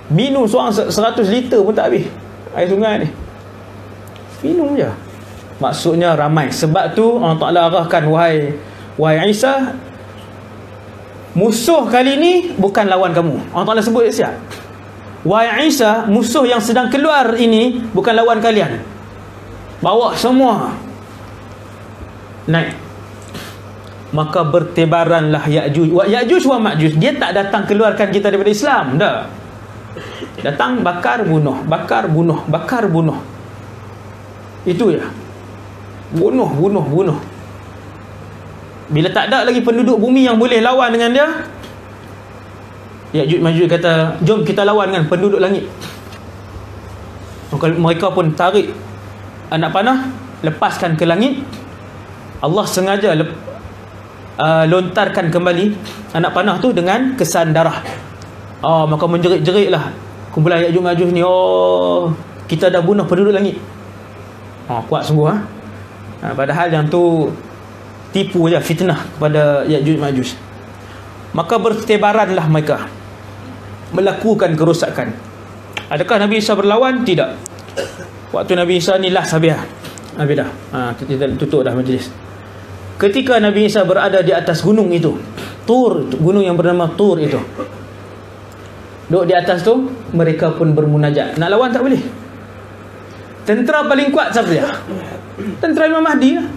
minum, seorang 100 liter pun tak habis air sungai ni, minum je. Maksudnya ramai. Sebab tu Allah Ta'ala arahkan, wahai Isa, musuh kali ni bukan lawan kamu. Allah Ta'ala sebut siap, wahai Isa, musuh yang sedang keluar ini bukan lawan kalian. Bawa semua naik. Maka bertebaranlah Ya'juj wa Ma'juj. Dia tak datang keluarkan kita daripada Islam dah. Datang bakar bunuh, bakar bunuh, bakar bunuh. Itu ya. Bunuh. Bila tak ada lagi penduduk bumi yang boleh lawan dengan dia, Ya'juj Ma'juj kata, jom kita lawan dengan penduduk langit. Maka mereka pun tarik anak panah, lepaskan ke langit. Allah sengaja lontarkan kembali anak panah tu dengan kesan darah. Maka menjerit-jeritlah kumpulan Ya'juj Ma'juj ni, kita dah bunuh penduduk langit. Kuat sungguh padahal yang tu tipu je, fitnah kepada Ya'juj Ma'juj. Maka bertebaranlah mereka melakukan kerosakan. Adakah Nabi Isa berlawan? Tidak. Waktu Nabi Isa ni last habis dah. Kita tutup dah majlis. Ketika Nabi Isa berada di atas gunung itu, Tur, gunung yang bernama Tur itu, duduk di atas tu, mereka pun bermunajat. Nak lawan tak boleh. Tentera paling kuat siapa dia? Tentera Imam Mahdi lah.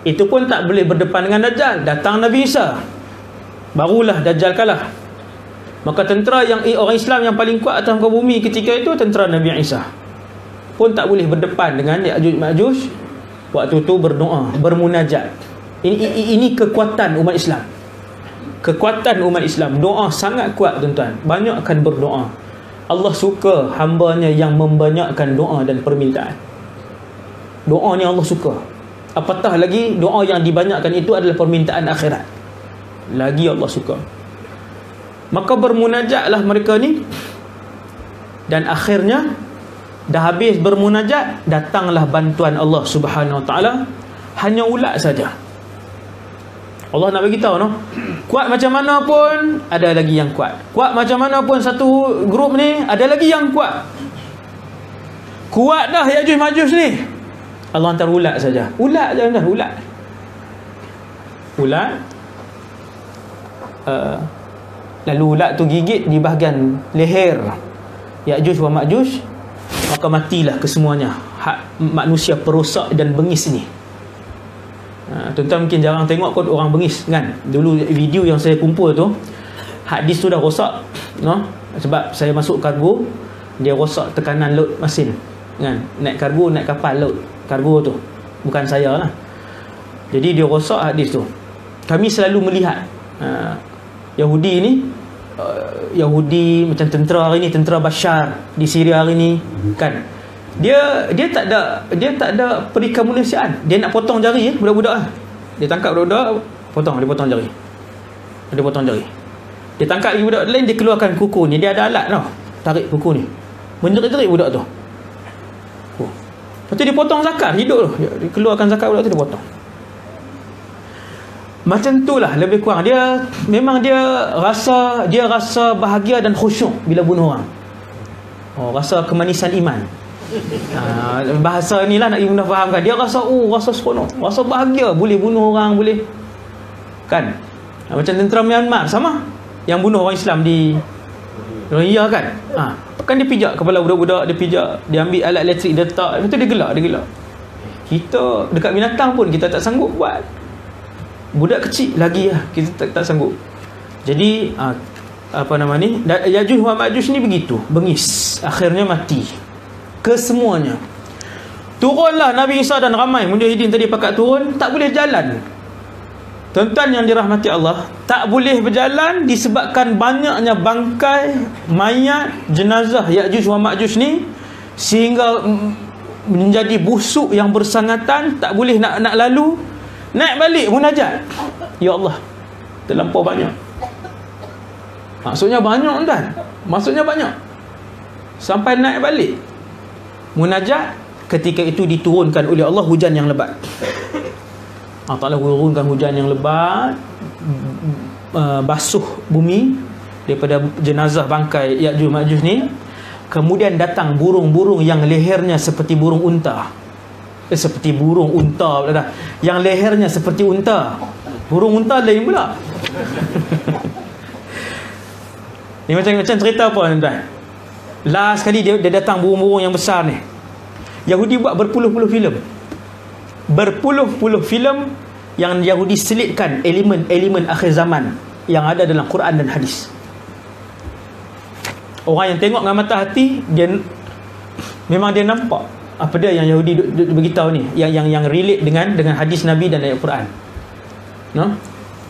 Itu pun tak boleh berdepan dengan Dajjal. Datang Nabi Isa, barulah Dajjal kalah. Maka tentera yang orang Islam yang paling kuat atas muka bumi ketika itu, tentera Nabi Isa, pun tak boleh berdepan dengan Ya'juj Ma'juj. Waktu tu berdoa, bermunajat. Ini kekuatan umat Islam. kekuatan umat Islam. Doa sangat kuat tuan-tuan. Banyakkan berdoa. Allah suka hambanya yang membanyakkan doa dan permintaan. Doa ni Allah suka. Apatah lagi doa yang dibanyakkan itu adalah permintaan akhirat. Lagi Allah suka. Maka bermunajatlah mereka ni. Dan akhirnya dah habis bermunajat, datanglah bantuan Allah Subhanahu Wa Taala. Hanya ulat saja. Allah nak bagi tahu no. Kuat macam mana pun ada lagi yang kuat. Kuat macam mana pun satu grup ni ada lagi yang kuat. Kuat dah Ya'juj Ma'juj ni. Allah hantar ulat saja. Ulat je dah, ulat. Ulat. Lalu ulat tu gigit di bahagian leher Ya'juj wa Ma'juj, maka matilah kesemuanya manusia perosak dan bengis ni. Tuan-tuan mungkin jarang tengok kot orang bengis kan. Dulu video yang saya kumpul tu, hadis tu dah rosak no? Sebab saya masuk kargo, dia rosak tekanan load mesin kan. Naik kargo, naik kapal load kargo tu, bukan saya lah. Jadi dia rosak hadis tu. Kami selalu melihat Yahudi ni, Yahudi macam tentera hari ni, tentera Bashar di Syria hari ni kan, dia tak ada perikemanusiaan. Dia nak potong jari budak-budak lah. Dia tangkap budak-budak, dia potong jari. Dia tangkap lagi budak lain, dia keluarkan kuku ni. Dia ada alat tau, tarik kuku ni, menjerit-jerit budak tu. Lepas tu dia potong zakat hidup tu. Dia keluarkan zakat budak tu, dia potong. Macam tu lah lebih kurang. Dia memang dia rasa bahagia dan khusyuk bila bunuh orang. Rasa kemanisan iman. Bahasa ni lah nak ibu fahamkan. Dia rasa rasa seronok, rasa bahagia boleh bunuh orang, boleh kan. Macam tentera Myanmar sama, yang bunuh orang Islam di Rohingya kan. Kan dia pijak kepala budak-budak, dia pijak, dia ambil alat elektrik, dia letak, lepas tu dia gelak. Kita dekat binatang pun kita tak sanggup buat. Budak kecil lagi lah kita tak sanggup. Jadi apa nama ni, Ya'juj wa Ma'juj ni begitu, bengis, akhirnya mati kesemuanya. Turunlah Nabi Isa dan ramai mujahidin tadi pakat turun, tak boleh jalan. Tuan-tuan yang dirahmati Allah, tak boleh berjalan disebabkan banyaknya bangkai, mayat, jenazah Ya'juj wa Ma'juj ni, sehingga menjadi busuk yang bersangatan, tak boleh nak lalu. Naik balik munajat, ya Allah, terlampau banyak. Maksudnya banyak tuan, maksudnya banyak. Sampai naik balik munajat, ketika itu diturunkan oleh Allah hujan yang lebat. Allah Ta'ala turunkan hujan yang lebat, basuh bumi daripada jenazah bangkai Ya'juj Ma'juj ni. Kemudian datang burung-burung yang lehernya seperti burung unta. Seperti burung unta pula dah. Yang lehernya seperti unta. Burung unta lain pula. Ni macam cerita apa tuan-tuan? Last kali dia datang burung-burung yang besar ni. Yahudi buat berpuluh-puluh filem. Berpuluh-puluh filem yang Yahudi selitkan elemen-elemen akhir zaman yang ada dalam Quran dan hadis. Orang yang tengok dengan mata hati, dia memang dia nampak apa dia yang Yahudi beritahu ni, yang relate dengan hadis Nabi dan ayat Quran. No?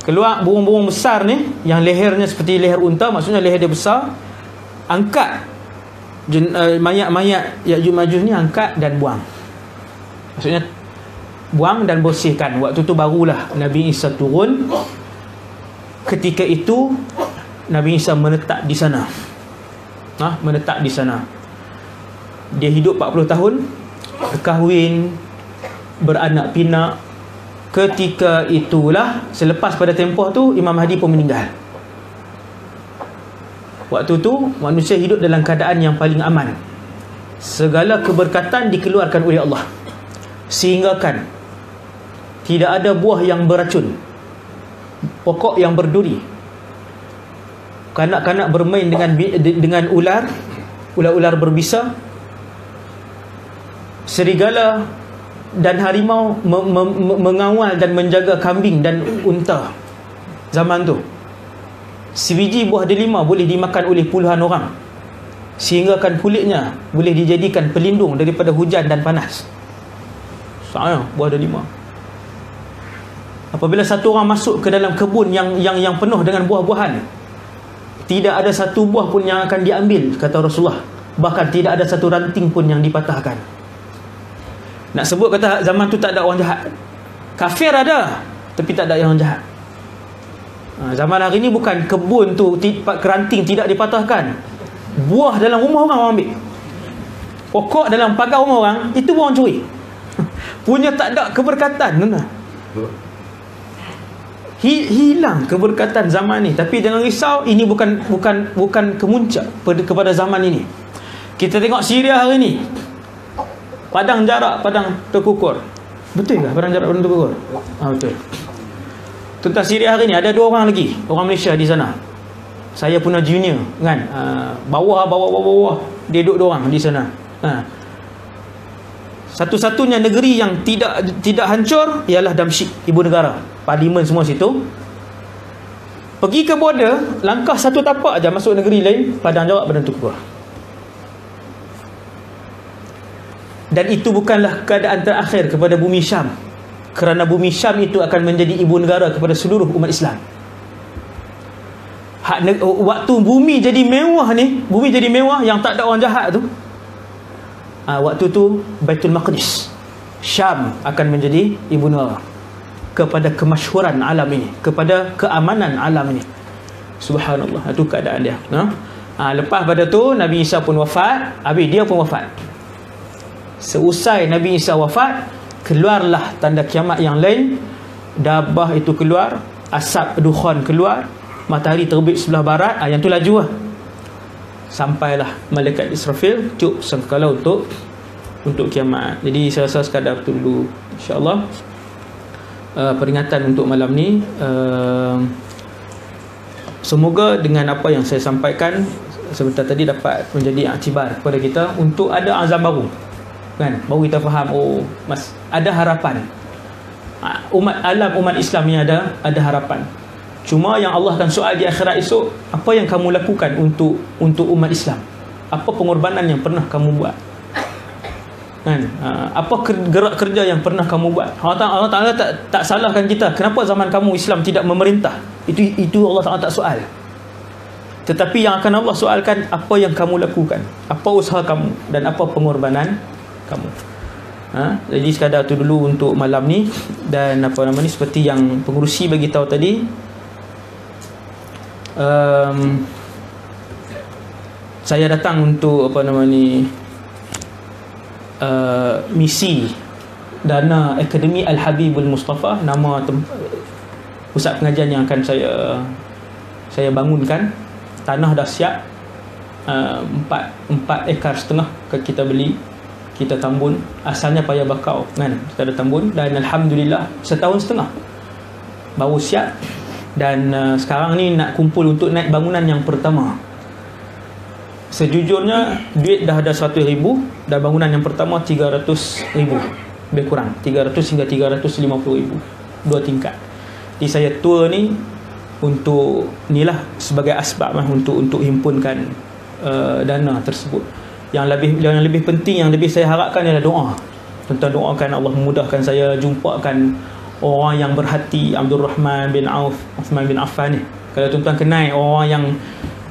Keluar burung-burung besar ni yang lehernya seperti leher unta, maksudnya leher dia besar. Angkat mayat-mayat Ya'juj Ma'juj ni, angkat dan buang. Maksudnya buang dan bersihkan. Waktu tu barulah Nabi Isa turun. Ketika itu Nabi Isa menetap di sana. Menetap di sana. Dia hidup 40 tahun, kahwin, beranak pinak. Ketika itulah, selepas pada tempoh tu, Imam Mahdi pun meninggal. Waktu tu manusia hidup dalam keadaan yang paling aman. Segala keberkatan dikeluarkan oleh Allah, sehinggakan tidak ada buah yang beracun, pokok yang berduri. Kanak-kanak bermain dengan ular berbisa. Serigala dan harimau mengawal dan menjaga kambing dan unta zaman tu. Sebiji buah delima boleh dimakan oleh puluhan orang, sehinggakan kulitnya boleh dijadikan pelindung daripada hujan dan panas. Soalnya buah delima. Apabila satu orang masuk ke dalam kebun yang penuh dengan buah-buahan, tidak ada satu buah pun yang akan diambil, kata Rasulullah. Bahkan tidak ada satu ranting pun yang dipatahkan. Nak sebut kata zaman tu tak ada orang jahat. Kafir ada, tapi tak ada orang jahat. Zaman hari ni bukan kebun tu keranting tidak dipatahkan, buah dalam rumah orang ambil, pokok dalam pagar rumah orang itu orang curi. Punya tak ada keberkatan. Hilang keberkatan zaman ni. Tapi jangan risau, ini bukan kemuncak kepada zaman ini. Kita tengok Syria hari ni, padang jarak, padang terkukur. Betul ke padang jarak, padang terkukur? Betul. Tentang Syria hari ni ada 2 orang lagi, orang Malaysia di sana. Saya punya junior kan, bawah dia duduk 2 orang di sana. Satu-satunya negeri yang tidak hancur ialah Damsyik, ibu negara, parlimen semua situ. Pergi ke border, langkah satu tapak aja masuk negeri lain, padang jarak, padang terkukur. Dan itu bukanlah keadaan terakhir kepada bumi Syam, kerana bumi Syam itu akan menjadi ibu negara kepada seluruh umat Islam. Waktu bumi jadi mewah ni, bumi jadi mewah yang tak ada orang jahat tu, waktu tu Baitul Maqdis, Syam akan menjadi ibu negara kepada kemasyhuran alam ini, kepada keamanan alam ini. Subhanallah, itu keadaan dia. Lepas pada tu Nabi Isa pun wafat, habis dia pun wafat. Seusai Nabi Isa wafat, keluarlah tanda kiamat yang lain. Dabah itu keluar, asap dukhan keluar, matahari terbit sebelah barat, yang tu laju lah. Sampailah malaikat Israfil tiup sangkakala untuk kiamat. Jadi saya rasa sekadar itu dulu, insya-Allah, peringatan untuk malam ni. Semoga dengan apa yang saya sampaikan sebentar tadi dapat menjadi iktibar kepada kita untuk ada azam baru, kan? Baru kita faham, ada harapan. Umat Islam ni ada harapan. Cuma yang Allah akan soal di akhirat esok, apa yang kamu lakukan untuk umat Islam? Apa pengorbanan yang pernah kamu buat? Kan? Apa gerak kerja yang pernah kamu buat? Allah Ta'ala tak salahkan kita. Kenapa zaman kamu Islam tidak memerintah? Itu Allah Ta'ala tak soal. Tetapi yang akan Allah soalkan, apa yang kamu lakukan? Apa usaha kamu dan apa pengorbanan kamu? Jadi sekadar itu dulu untuk malam ni. Dan seperti yang pengurusi bagi tahu tadi, saya datang untuk misi dana Akademi Al-Habibul Mustafa, nama pusat pengajian yang akan saya bangunkan. Tanah dah siap, 4 ekar setengah kita beli, kita tambun. Asalnya payah bakau kan, kita ada tambun, dan alhamdulillah setahun setengah baru siap. Dan sekarang ni nak kumpul untuk naik bangunan yang pertama. Sejujurnya duit dah ada 100,000, dan bangunan yang pertama 300,000, lebih kurang 300 hingga 350,000, 2 tingkat. Jadi saya tour ni untuk inilah sebagai asbab untuk himpunkan dana tersebut. Yang lebih penting, yang lebih saya harapkan ialah doa. Tentang doakan Allah memudahkan saya jumpakan orang yang berhati, Abdul Rahman bin Auf, Uthman bin Affan ni. Kalau tuan-tuan kenal orang yang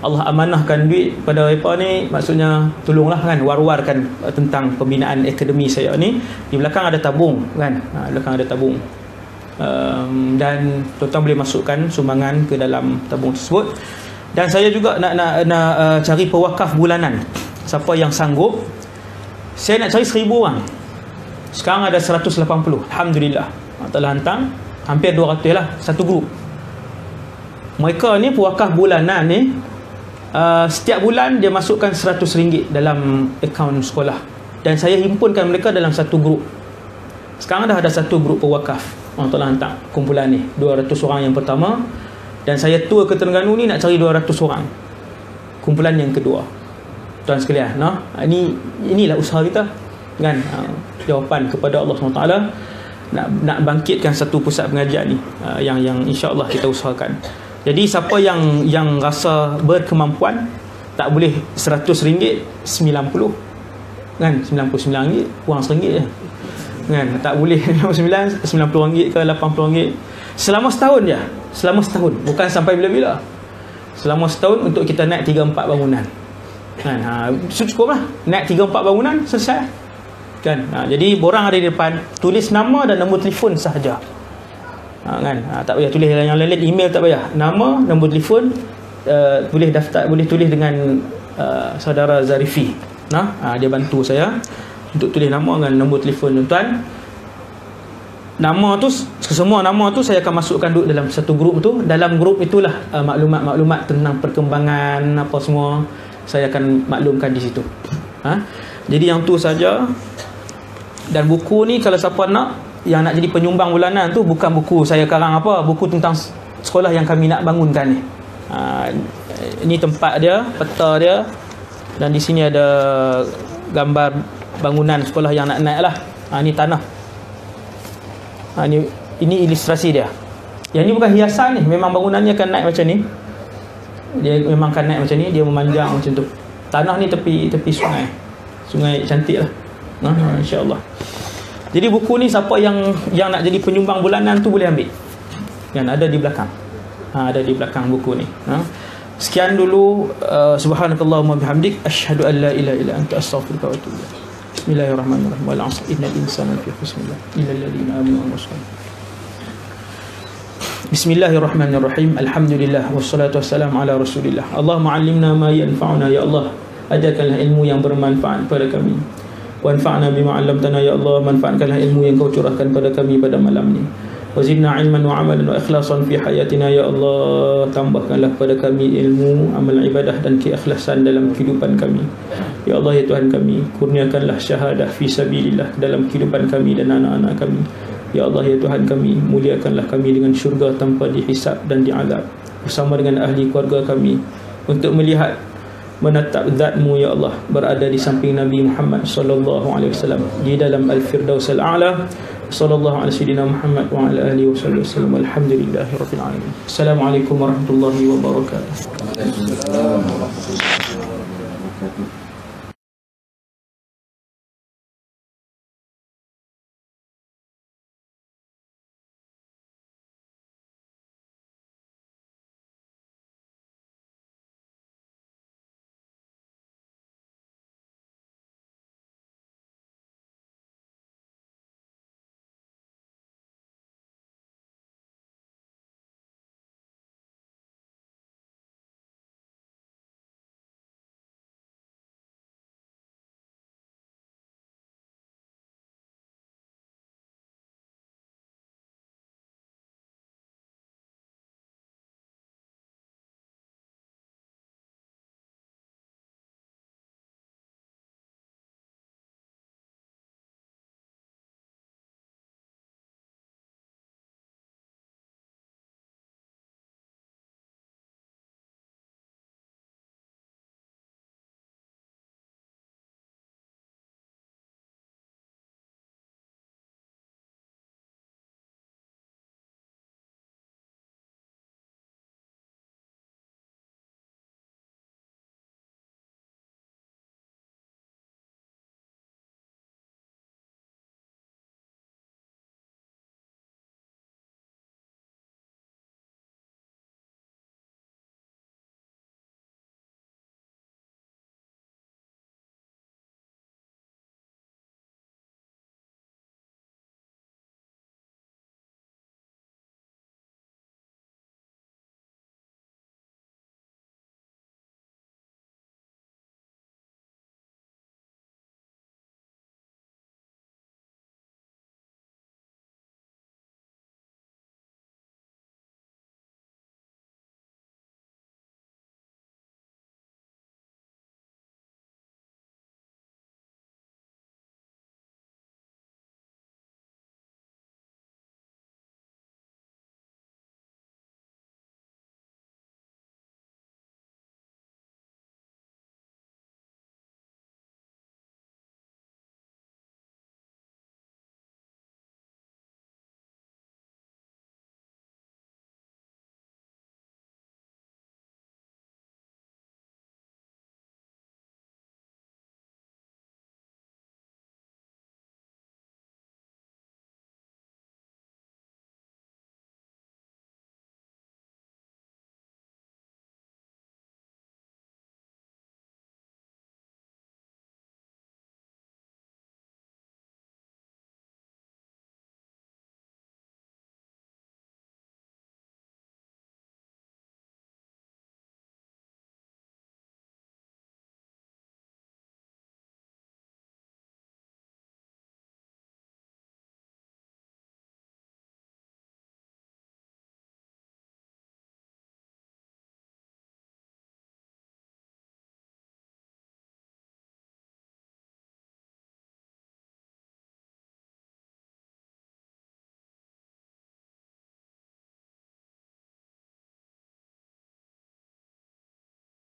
Allah amanahkan duit pada mereka ni, maksudnya tolonglah kan, war-warkan tentang pembinaan akademi saya ni. Di belakang ada tabung kan, belakang ada tabung, dan tuan-tuan boleh masukkan sumbangan ke dalam tabung tersebut. Dan saya juga nak cari pewakaf bulanan. Siapa yang sanggup, saya nak cari 1,000 orang. Sekarang ada 180, alhamdulillah. Telah hantar hampir 200 lah, satu grup. Mereka ni pewakaf bulanan ni, setiap bulan dia masukkan RM100 dalam akaun sekolah, dan saya himpunkan mereka dalam satu grup. Sekarang dah ada satu grup pewakaf. Allah telah hantar kumpulan ni 200 orang yang pertama, dan saya tour ke Terengganu ni nak cari 200 orang kumpulan yang kedua. Tuan sekalian, inilah usaha kita kan, jawapan kepada Allah SWT. Nak bangkitkan satu pusat pengajian ni, yang insya-Allah kita usahakan. Jadi siapa yang rasa berkemampuan, tak boleh RM100, 90 kan, RM99 kurang RM1 je kan, tak boleh RM90 ke RM80, Selama setahun je. Selama setahun, bukan sampai bila-bila. Selama setahun untuk kita naik 3-4 bangunan. Kan? Cukup lah. Naik 3-4 bangunan, selesai. Kan? Jadi borang ada di depan, tulis nama dan nombor telefon sahaja. Kan? Tak payah tulis yang lain, email tak payah. Nama, nombor telefon, boleh daftar, boleh tulis dengan saudara Zarifi. Dia bantu saya untuk tulis nama dengan nombor telefon tuan. Nama tu, semua nama tu saya akan masukkan duduk dalam satu grup tu. Dalam grup itulah maklumat-maklumat tentang perkembangan apa semua saya akan maklumkan di situ. Jadi yang tu saja. Dan buku ni kalau siapa nak, yang nak jadi penyumbang bulanan tu, bukan buku saya karang apa, buku tentang sekolah yang kami nak bangunkan ni. Ini tempat dia, peta dia, dan di sini ada gambar bangunan sekolah yang nak naik lah. Ini tanah. Ini ilustrasi dia. Yang ni bukan hiasan ni, memang bangunannya akan naik macam ni. Dia memang akan naik macam ni, dia memanjang macam tu. Tanah ni tepi sungai. Sungai cantik lah. InsyaAllah. Jadi buku ni siapa yang nak jadi penyumbang bulanan tu boleh ambil. Yang ada di belakang. Ada di belakang buku ni. Sekian dulu. Subhanakallahumma bihamdik, asyhadu an la ilaha illa anta, astaghfiruka wa atubu ilaik. Bismillahirrahmanirrahim. Wal 'asr innal insana lafi khusr illa alladziina aamanu wa 'amilus shalihaat. Bismillahirrahmanirrahim. Alhamdulillah wassalatu wassalamu ala Rasulillah. Allahumma 'allimna ma yanfa'una ya Allah. Ajarkanlah ilmu yang bermanfaat pada kami. Wanfa'na bima 'allamtana ya Allah. Manfaatkanlah ilmu yang Kau curahkan pada kami pada malam ni. Wazidna ilman wa amalan wa ikhlasan fi hayatina ya Allah. Tambahkanlah pada kami ilmu, amal ibadah dan keikhlasan dalam kehidupan kami. Ya Allah, ya Tuhan kami, kurniakanlah syahadah fi sabilillah dalam kehidupan kami dan anak-anak kami. Ya Allah, ya Tuhan kami, muliakanlah kami dengan syurga tanpa dihisab dan diazab, bersama dengan ahli keluarga kami, untuk melihat menatap zat-Mu ya Allah, berada di samping Nabi Muhammad sallallahu alaihi wasallam di dalam al-firdaus al-a'la. Sallallahu alaihi sayyidina Muhammad wa ala alihi wasallam. Alhamdulillahirabbil alamin. Assalamualaikum warahmatullahi wabarakatuh.